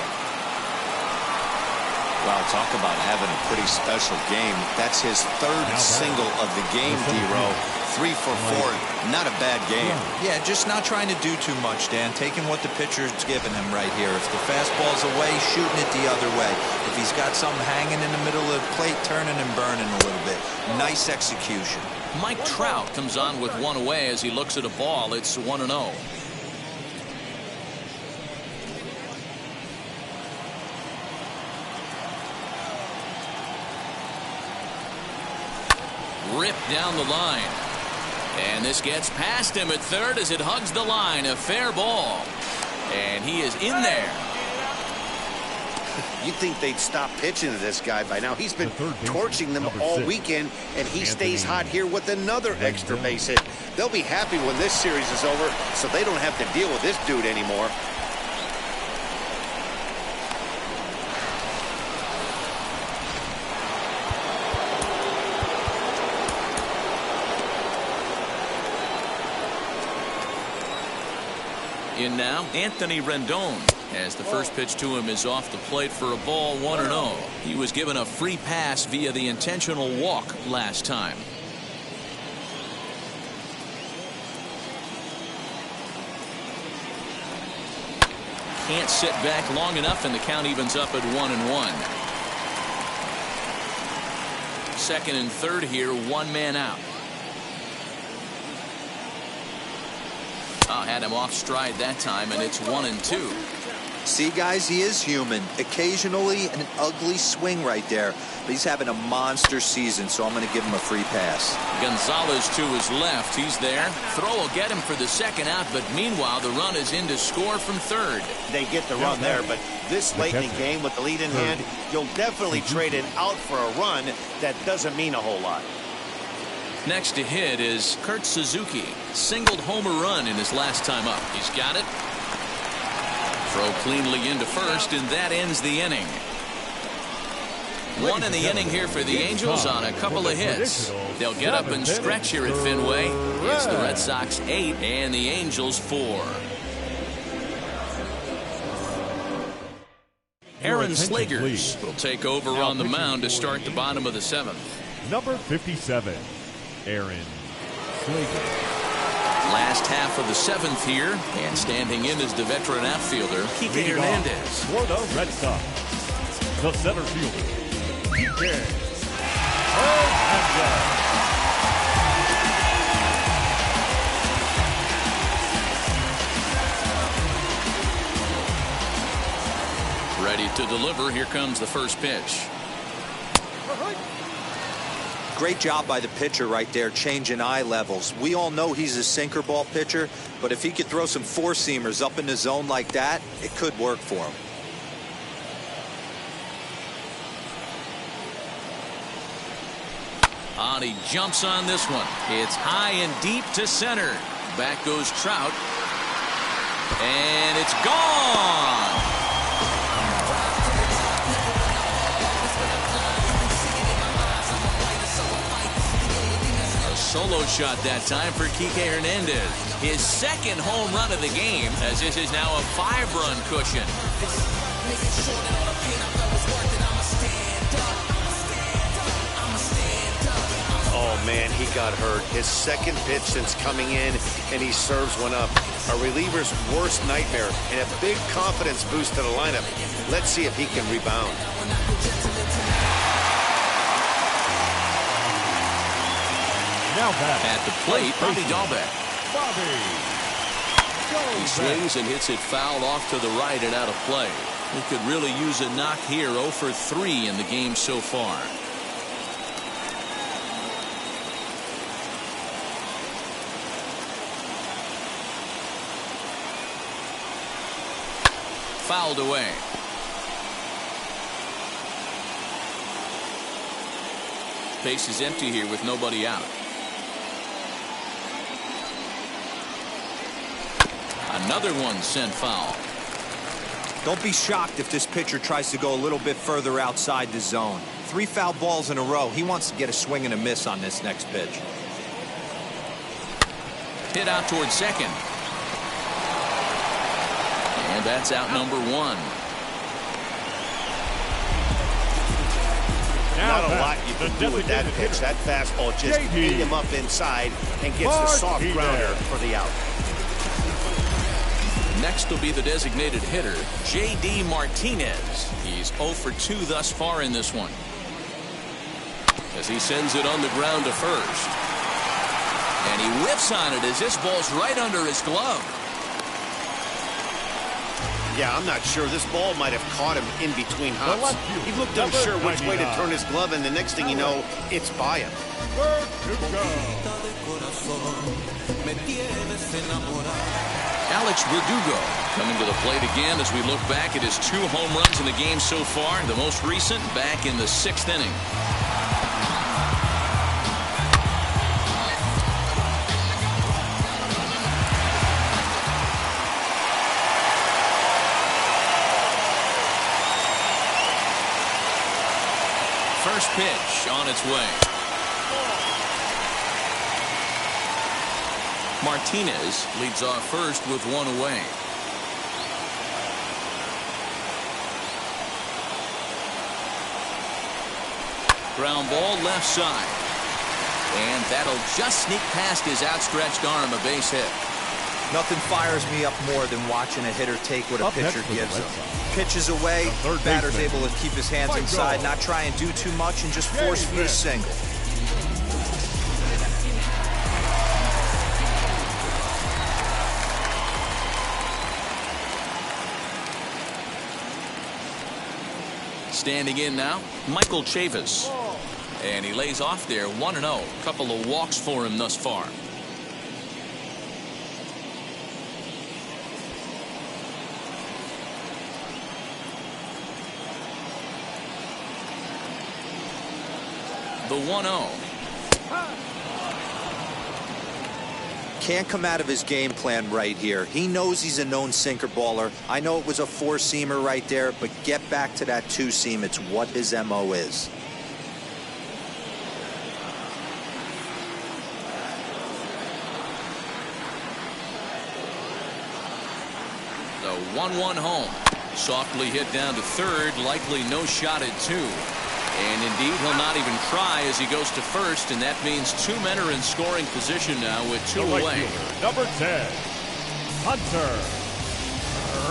Speaker 3: Wow, talk about having a pretty special game. That's his 3rd single of the game, D-Row. 3 for 4. Not a bad game.
Speaker 4: Yeah, just not trying to do too much, Dan. Taking what the pitcher's giving him right here. If the fastball's away, shooting it the other way. If he's got something hanging in the middle of the plate, turning and burning a little bit. Nice execution.
Speaker 1: Mike Trout comes on with 1 away as he looks at a ball. It's 1-0. Ripped down the line. And this gets past him at third as it hugs the line. A fair ball. And he is in there.
Speaker 3: You'd think they'd stop pitching to this guy by now. He's been torching them all weekend, and he stays hot here with another extra base hit. They'll be happy when this series is over, so they don't have to deal with this dude anymore.
Speaker 1: In now, Anthony Rendon, as the first pitch to him is off the plate for a ball, 1-0. He was given a free pass via the intentional walk last time. Can't sit back long enough, and the count evens up at 1-1. Second and third here, 1 man out. Had him off stride that time, and it's 1-2.
Speaker 4: See, guys, he is human. Occasionally an ugly swing right there, but he's having a monster season, so I'm going to give him a free pass.
Speaker 1: Gonzalez to his left. He's there. Throw will get him for the second out, but meanwhile the run is in to score from third.
Speaker 3: They get the run there, but this late in the game with the lead in hand, you'll definitely trade it out for a run. That doesn't mean a whole lot.
Speaker 1: Next to hit is Kurt Suzuki. Singled homer run in his last time up. He's got it. Throw cleanly into first, and that ends the inning. 1 in the inning here for the Angels on a couple of hits. They'll get up and stretch here at Fenway. It's the Red Sox 8 and the Angels 4. Aaron Slegers will take over on the mound to start the bottom of the 7th.
Speaker 5: Number 57, Aaron Slegers.
Speaker 1: Last half of the 7th here, and standing in is the veteran outfielder, Kike Hernandez.
Speaker 5: For the Red Sox, the center fielder, Kike Hernandez.
Speaker 1: Ready to deliver. Here comes the first pitch.
Speaker 4: Great job by the pitcher right there, changing eye levels. We all know he's a sinker ball pitcher, but if he could throw some four-seamers up in the zone like that, it could work for him.
Speaker 1: He jumps on this one. It's high and deep to center. Back goes Trout. And it's gone. A solo shot that time for Kike Hernandez. His second home run of the game, as this is now a 5-run cushion.
Speaker 3: man, he got hurt. His second pitch since coming in, and he serves one up. A reliever's worst nightmare, and a big confidence boost to the lineup. Let's see if he can rebound.
Speaker 5: Now back
Speaker 1: at the plate, Bobby Dahlbeck. He swings and hits it foul off to the right and out of play. He could really use a knock here. 0 for 3 in the game so far. Fouled away. Base is empty here with nobody out. Another one sent foul.
Speaker 4: Don't be shocked if this pitcher tries to go a little bit further outside the zone. 3 foul balls in a row. He wants to get a swing and a miss on this next pitch.
Speaker 1: Hit out towards second. And that's out number 1.
Speaker 3: Not a lot you can do with that pitch. That fastball just ate him up inside and gets the soft grounder for the out.
Speaker 1: Next will be the designated hitter, J.D. Martinez. He's 0 for 2 thus far in this one. As he sends it on the ground to first. And he whiffs on it as this ball's right under his glove.
Speaker 3: Yeah, I'm not sure. This ball might have caught him in between hops. He looked unsure which way to turn his glove, and the next thing you know, it's by him.
Speaker 1: Alex Verdugo coming to the plate again as we look back at his 2 home runs in the game so far. The most recent back in the 6th inning. First pitch on its way. Martinez leads off first with 1 away. Ground ball left side. And that'll just sneak past his outstretched arm, a base hit.
Speaker 4: Nothing fires me up more than watching a hitter take what a pitcher gives him. Pitches away, batter's able to keep his hands inside, not try and do too much, and just force me a single.
Speaker 1: Standing in now, Michael Chavis. And he lays off there 1-0. Couple of walks for him thus far. The 1-0.
Speaker 4: Can't come out of his game plan right here. He knows he's a known sinker baller. I know it was a 4-seamer right there, but get back to that 2-seam. It's what his MO is.
Speaker 1: The 1-1 home. Softly hit down to third, likely no shot at 2. And indeed, he'll not even try as he goes to first, and that means 2 men are in scoring position now with 2 away.
Speaker 5: Number 10, Hunter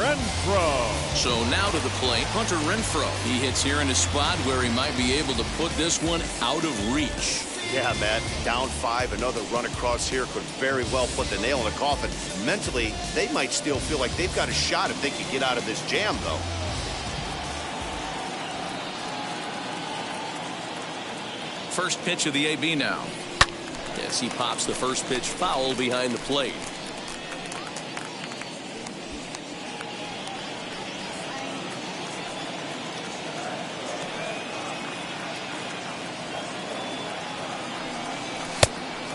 Speaker 5: Renfroe.
Speaker 1: So now to the plate, Hunter Renfroe. He hits here in a spot where he might be able to put this one out of reach.
Speaker 3: Yeah, Matt, down 5, another run across here could very well put the nail in the coffin. Mentally, they might still feel like they've got a shot if they could get out of this jam, though.
Speaker 1: First pitch of the AB now. Yes, he pops the first pitch foul behind the plate.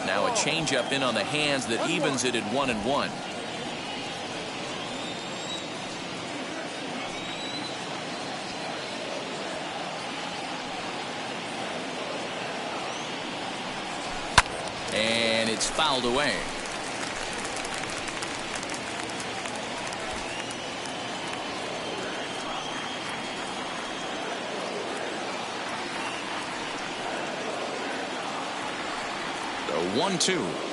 Speaker 1: Now a changeup in on the hands that evens it at 1-1. And it's fouled away. The 1-2.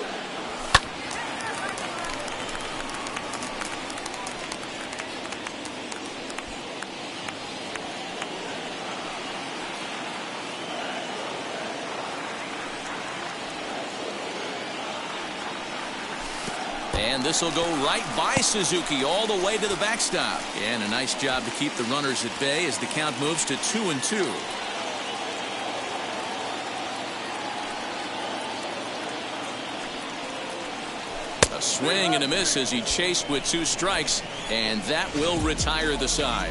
Speaker 1: And this will go right by Suzuki all the way to the backstop. And a nice job to keep the runners at bay as the count moves to 2-2. A swing and a miss as he chased with 2 strikes, and that will retire the side.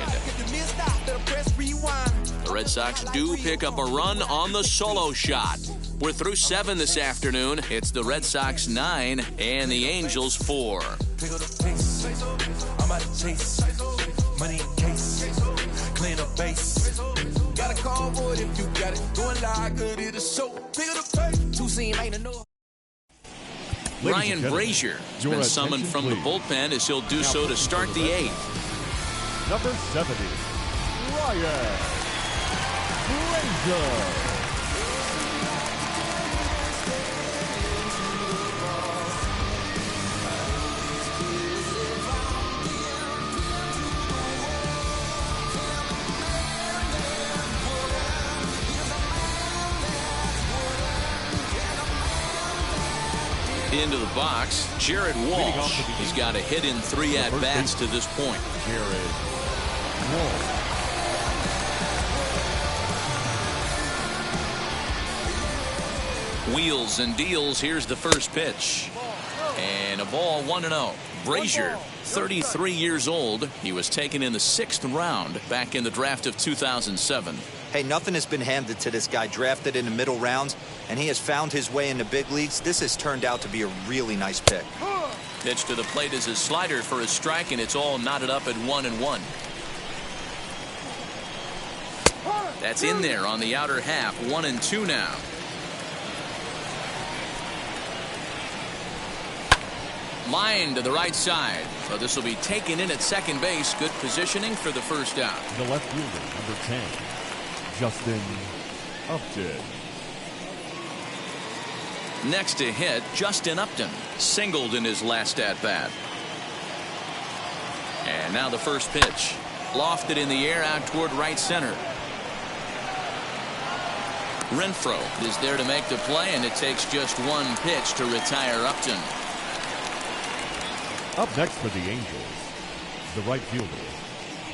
Speaker 1: The Red Sox do pick up a run on the solo shot. We're through 7 this afternoon. It's the Red Sox 9 and the Angels 4.
Speaker 8: Pick up the pace. I'm out of chase. Money in case. Clean up base. Got a call for it if you got it. Going live, good at the show. Pick up the pace. 2 scene ain't enough.
Speaker 1: Ryan Brazier has been summoned from the bullpen as he'll do so to start the 8th.
Speaker 5: Number 70, Ryan Brazier.
Speaker 1: Into the box, Jared Walsh. He's got a hit in 3 at-bats to this point.
Speaker 5: Jared Walsh.
Speaker 1: Wheels and deals. Here's the first pitch. And a ball 1-0. Brazier, 33 years old. He was taken in the 6th round back in the draft of 2007.
Speaker 4: Hey, nothing has been handed to this guy. Drafted in the middle rounds, and he has found his way in the big leagues. This has turned out to be a really nice pick.
Speaker 1: Pitch to the plate is a slider for a strike, and it's all knotted up at 1-1. That's in there on the outer half. 1-2 now. Line to the right side. So this will be taken in at second base. Good positioning for the first out.
Speaker 5: The left fielder, number 10, Justin Upton.
Speaker 1: Next to hit, Justin Upton singled in his last at-bat. And now the first pitch. Lofted in the air out toward right center. Renfroe is there to make the play, and it takes just 1 pitch to retire Upton.
Speaker 5: Up next for the Angels, the right fielder,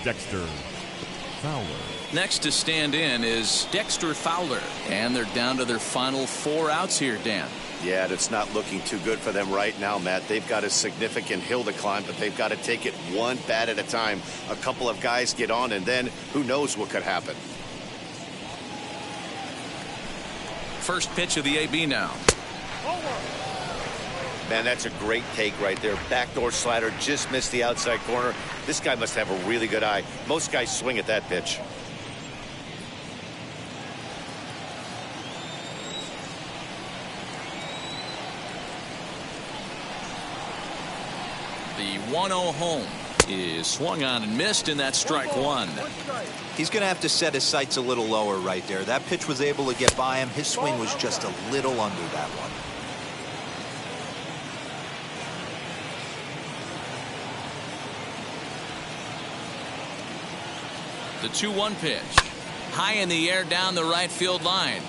Speaker 5: Dexter Fowler.
Speaker 1: Next to stand in is Dexter Fowler, and they're down to their final 4 outs here, Dan.
Speaker 3: Yeah, it's not looking too good for them right now, Matt. They've got a significant hill to climb, but they've got to take it 1 bat at a time. A couple of guys get on, and then who knows what could happen.
Speaker 1: First pitch of the AB now.
Speaker 3: Man, that's a great take right there. Backdoor slider, just missed the outside corner. This guy must have a really good eye. Most guys swing at that pitch.
Speaker 1: The 1-0 home is swung on and missed, and that's strike 1.
Speaker 4: He's going to have to set his sights a little lower right there. That pitch was able to get by him. His swing was just a little under that one.
Speaker 1: The 2-1 pitch. High in the air down the right field line.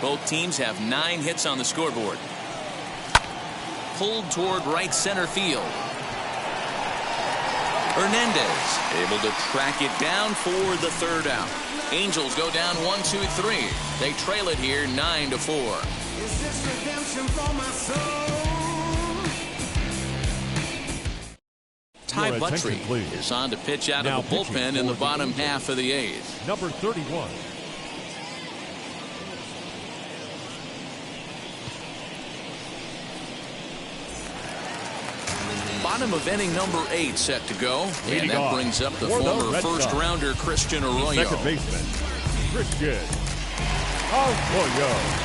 Speaker 1: Both teams have 9 hits on the scoreboard. Pulled toward right center field. Hernandez able to track it down for the 3rd out. Angels go down 1-2-3. They trail it here 9-4. Ty Buttrey is on to pitch out of the bullpen in the bottom half of the 8th.
Speaker 5: Number 31.
Speaker 1: Bottom of inning number 8 set to go, and that brings up the former first-rounder Christian Arroyo.
Speaker 5: Second baseman, Christian Arroyo.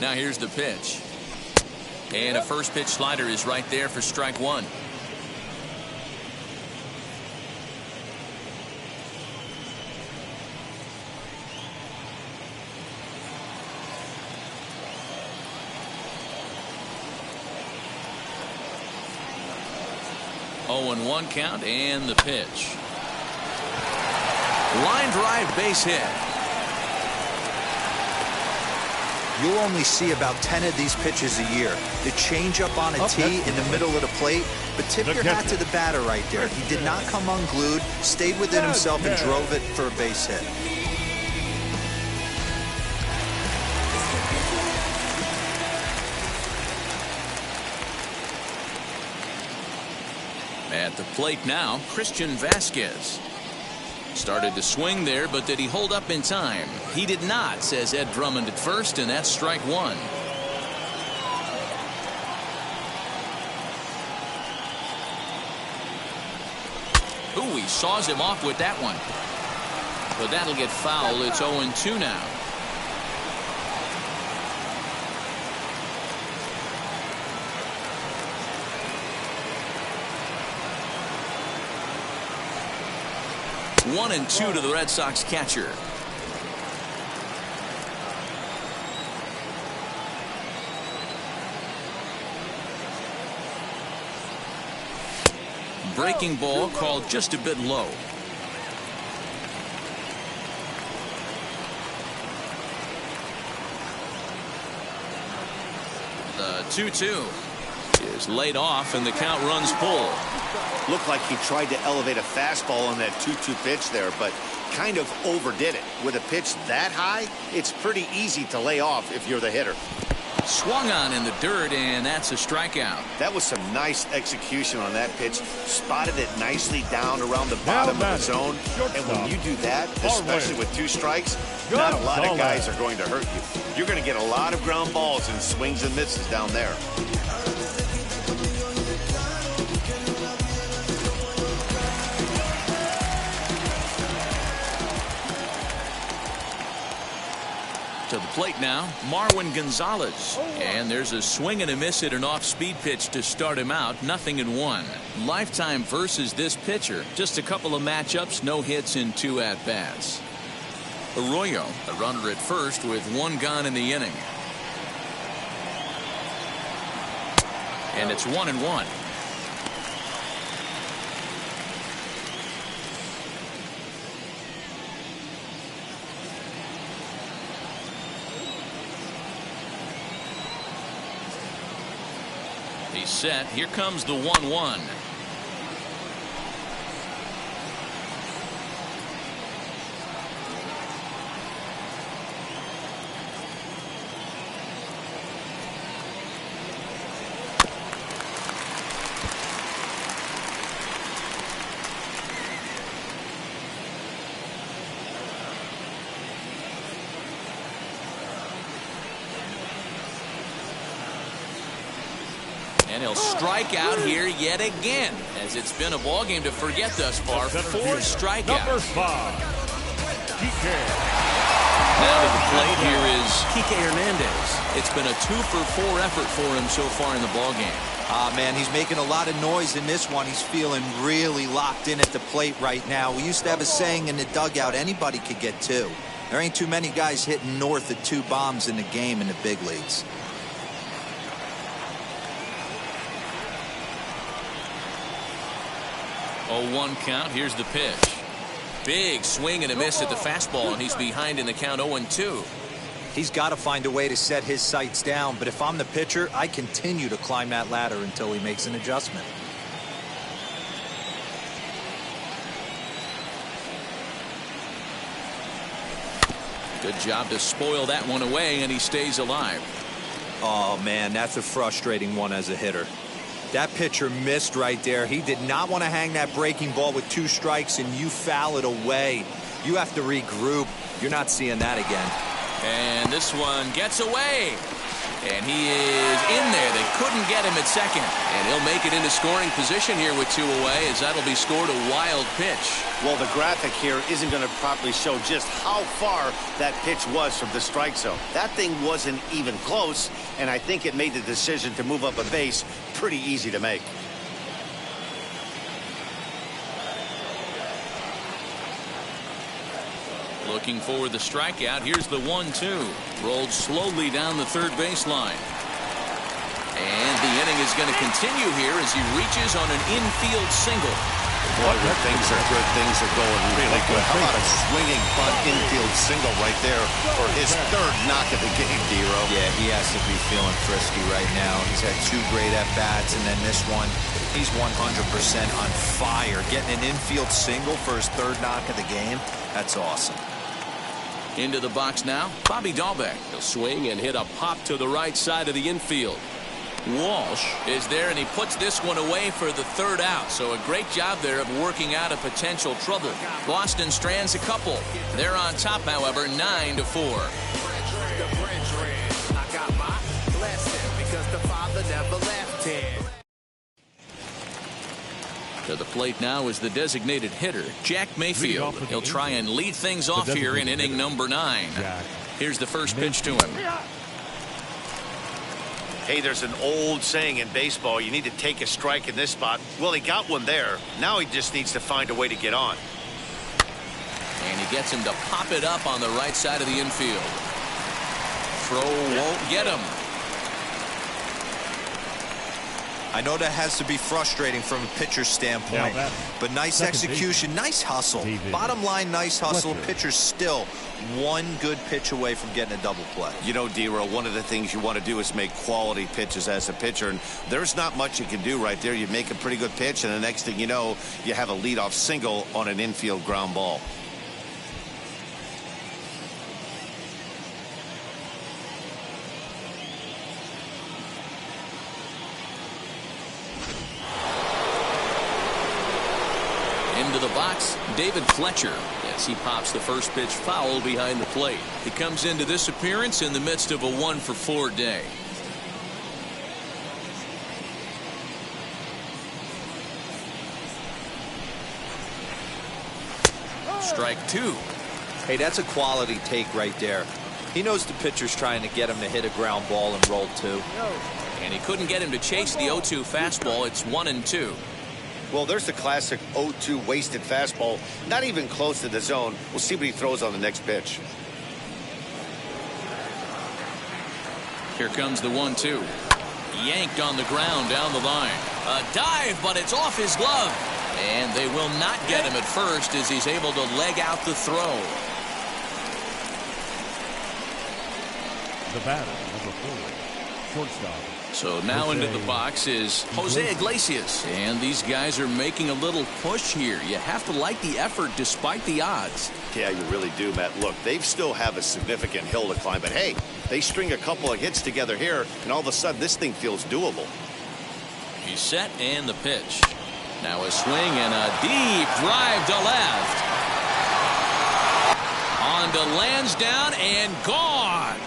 Speaker 1: Now here's the pitch. And a first pitch slider is right there for strike one. Oh, and 1 count, and the pitch. Line drive, base hit.
Speaker 4: You'll only see about 10 of these pitches a year. The changeup on a tee in the middle of the plate, but tip your hat to the batter right there. He did not come unglued, stayed within himself, and drove it for a base hit.
Speaker 1: At the plate now, Christian Vasquez. Started to swing there, but did he hold up in time? He did not, says Ed Drummond at first, and that's strike one. Ooh, he saws him off with that one. But that'll get foul. It's 0-2 now. One and two to the Red Sox catcher. Breaking ball called just a bit low. The 2-2 is laid off and the count runs full.
Speaker 3: Looked like he tried to elevate a fastball on that 2-2 pitch there, but kind of overdid it. With a pitch that high, it's pretty easy to lay off if you're the hitter.
Speaker 1: Swung on in the dirt, and that's a strikeout.
Speaker 3: That was some nice execution on that pitch. Spotted it nicely down around the bottom of the zone. And when you do that, especially with 2 strikes, not a lot of guys are going to hurt you. You're going to get a lot of ground balls and swings and misses down there.
Speaker 1: To the plate now, Marwin Gonzalez. And there's a swing and a miss at an off-speed pitch to start him out. 0-1. Lifetime versus this pitcher. Just a couple of matchups, no hits in 2 at-bats. Arroyo, a runner at first with 1 gone in the inning. And it's 1-1. He's set. Here comes the 1-1. And he'll strike out here yet again, as it's been a ball game to forget thus far. 4 strikeouts.
Speaker 5: Number 5, Kike.
Speaker 1: Now to the plate here is Kike Hernandez. It's been a 2-for-4 effort for him so far in the ball game.
Speaker 4: Man, he's making a lot of noise in this one. He's feeling really locked in at the plate right now. We used to have a saying in the dugout, anybody could get 2. There ain't too many guys hitting north of 2 bombs in the game in the big leagues.
Speaker 1: 0-1 count. Here's the pitch. Big swing and a miss at the fastball, and he's behind in the count 0-2.
Speaker 4: He's got to find a way to set his sights down, but if I'm the pitcher, I continue to climb that ladder until he makes an adjustment.
Speaker 1: Good job to spoil that one away, and he stays alive.
Speaker 4: Oh, man, that's a frustrating one as a hitter. That pitcher missed right there. He did not want to hang that breaking ball with 2 strikes, and you foul it away. You have to regroup. You're not seeing that again.
Speaker 1: And this one gets away. And he is in there. They couldn't get him at second. And he'll make it into scoring position here with 2 away, as that'll be scored a wild pitch.
Speaker 3: Well, the graphic here isn't going to properly show just how far that pitch was from the strike zone. That thing wasn't even close, and I think it made the decision to move up a base pretty easy to make.
Speaker 1: Looking for the strikeout. Here's the 1-2. Rolled slowly down the third baseline. And the inning is going to continue here as he reaches on an infield single.
Speaker 3: Boy, when things are good, things are going really good. How about a swinging bunt infield single right there for his third knock of the game, D-Row?
Speaker 4: Yeah, he has to be feeling frisky right now. He's had 2 great at-bats, and then this one, he's 100% on fire. Getting an infield single for his third knock of the game, that's awesome.
Speaker 1: Into the box now, Bobby Dahlbeck.
Speaker 6: He'll swing and hit a pop to the right side of the infield.
Speaker 1: Walsh is there, and he puts this one away for the third out. So a great job there of working out a potential trouble. Boston strands a couple. They're on top, however, 9-4. To the plate now is the designated hitter, Jack Mayfield. He'll try and lead things off here in inning number 9. Here's the first pitch to him.
Speaker 3: Hey, there's an old saying in baseball, you need to take a strike in this spot. Well, he got one there. Now he just needs to find a way to get on.
Speaker 1: And he gets him to pop it up on the right side of the infield. Throw won't get him.
Speaker 4: I know that has to be frustrating from a pitcher's standpoint, but nice execution, nice hustle. Bottom line, nice hustle. Pitcher's still 1 good pitch away from getting a double play.
Speaker 3: You know, D-Row, one of the things you want to do is make quality pitches as a pitcher, and there's not much you can do right there. You make a pretty good pitch, and the next thing you know, you have a leadoff single on an infield ground ball.
Speaker 1: Into the box, David Fletcher, as he pops the first pitch foul behind the plate. He comes into this appearance in the midst of a 1-for-4 day. Strike 2.
Speaker 4: Hey, that's a quality take right there. He knows the pitcher's trying to get him to hit a ground ball and roll 2.
Speaker 1: And he couldn't get him to chase the 0-2 fastball. It's 1-2.
Speaker 3: Well, there's the classic 0-2 wasted fastball, not even close to the zone. We'll see what he throws on the next pitch.
Speaker 1: Here comes the 1-2. Yanked on the ground down the line. A dive, but it's off his glove. And they will not get him at first as he's able to leg out the throw.
Speaker 5: The batter, number 4, shortstop.
Speaker 1: So now into the box is Jose Iglesias. And these guys are making a little push here. You have to like the effort despite the odds.
Speaker 3: Yeah, you really do, Matt. Look, they still have a significant hill to climb. But, hey, they string a couple of hits together here, and all of a sudden this thing feels doable.
Speaker 1: He's set and the pitch. Now a swing and a deep drive to left. On to Lansdowne and gone.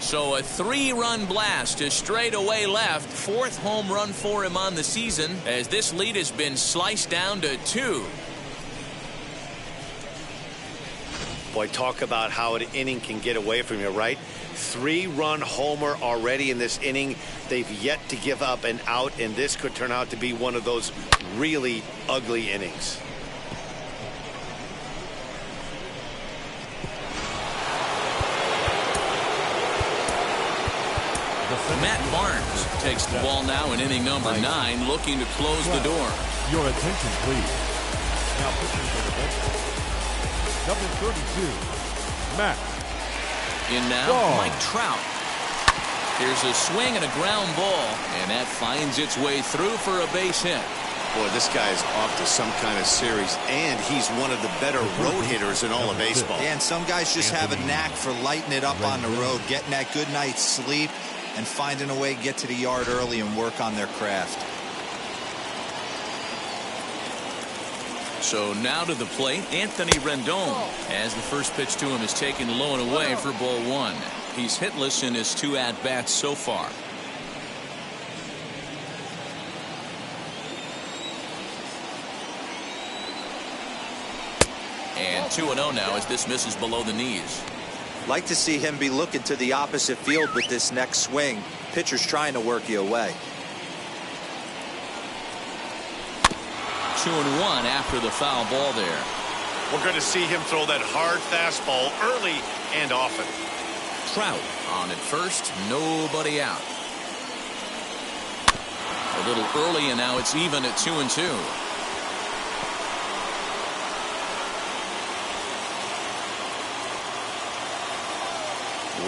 Speaker 1: So a 3-run blast to straightaway left. 4th home run for him on the season as this lead has been sliced down to 2.
Speaker 3: Boy, talk about how an inning can get away from you, right? 3-run homer already in this inning. They've yet to give up an out, and this could turn out to be one of those really ugly innings.
Speaker 1: Matt Barnes takes the ball now in inning number 9, looking to close the door.
Speaker 5: Your attention, please. Now pitching for the bench. Number 32, Matt.
Speaker 1: In now, Mike Trout. Here's a swing and a ground ball, and that finds its way through for a base hit.
Speaker 3: Boy, this guy is off to some kind of series, and he's one of the better road hitters in all of baseball.
Speaker 4: Yeah, and some guys just have a knack for lighting it up on the road, getting that good night's sleep, and finding a way to get to the yard early and work on their craft.
Speaker 1: So now to the plate, Anthony Rendon, as the first pitch to him is taken low and away for ball one. He's hitless in his 2 at-bats so far. And 2-0 now as this misses below the knees.
Speaker 4: Like to see him be looking to the opposite field with this next swing. Pitcher's trying to work you away.
Speaker 1: 2-1 after the foul ball there.
Speaker 3: We're going to see him throw that hard fastball early and often.
Speaker 1: Trout on at first, nobody out. A little early, and now it's even at 2-2.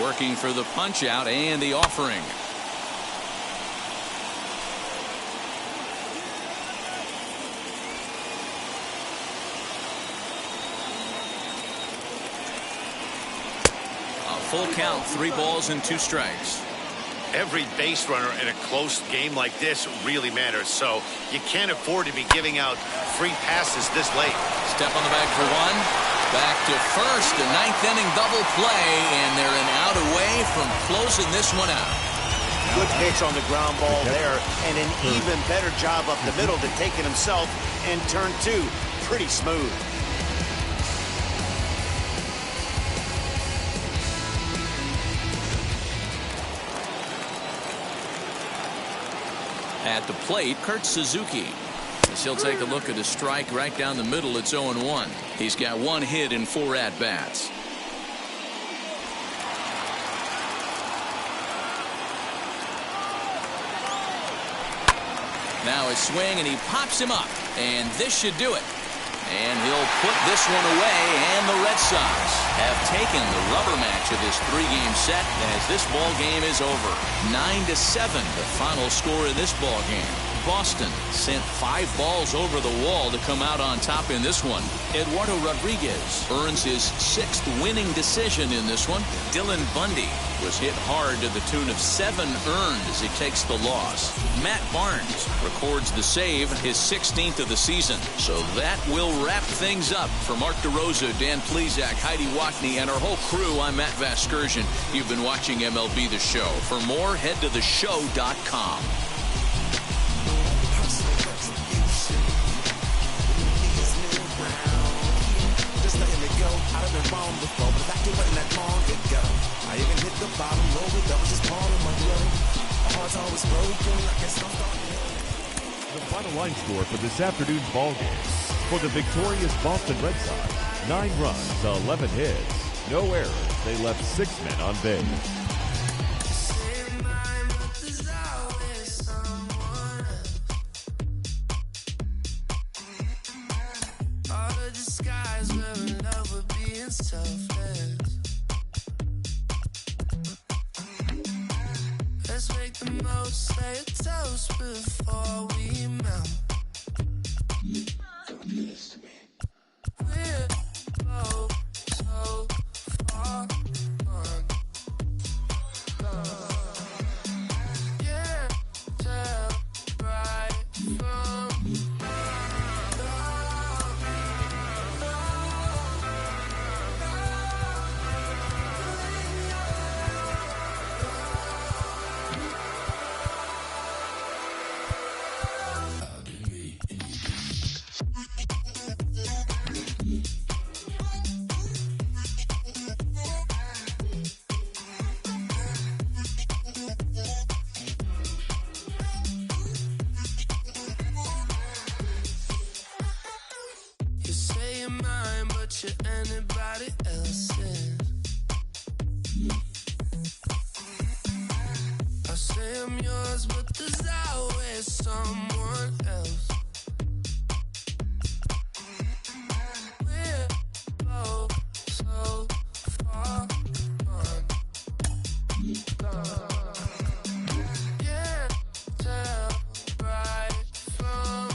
Speaker 1: Working for the punch out and the offering. A full count, 3 balls and 2 strikes.
Speaker 3: Every base runner in a close game like this really matters, so you can't afford to be giving out free passes this late.
Speaker 1: Step on the bag for 1. Back to first, a 9th inning double play, and they're an out away from closing this one out.
Speaker 3: Good pitch on the ground ball there, and an even better job up the middle to take it himself, and turn 2 pretty smooth.
Speaker 1: At the plate, Kurt Suzuki. As he'll take a look at a strike right down the middle. It's 0-1. He's got 1 hit in 4 at-bats. Now his swing, and he pops him up. And this should do it. And he'll put this one away, and the Red Sox have taken the rubber match of this 3-game set as this ball game is over. 9-7, the final score in this ball game. Boston sent 5 balls over the wall to come out on top in this one. Eduardo Rodriguez earns his 6th winning decision in this one. Dylan Bundy was hit hard to the tune of 7 earned as he takes the loss. Matt Barnes records the save, his 16th of the season. So that will wrap things up. For Mark DeRosa, Dan Plesac, Heidi Watney, and our whole crew, I'm Matt Vasgersian. You've been watching MLB The Show. For more, head to theshow.com.
Speaker 8: I've been wrong before, but I can let that long ago. I even hit the bottom, roll it, that was just part of my road. My heart's always broken, I guess I'm starting to.
Speaker 5: The final line score for this afternoon's ball game. For the victorious Boston Red Sox, 9 runs, 11 hits, no errors. They left 6 men on base.
Speaker 8: Let's make the most, say a toast before we melt. We're both so far gone. Can't tell right from you say you're mine, but you're anybody else's. I say I'm yours, but there's always someone else. We're both so far gone. Can't tell right from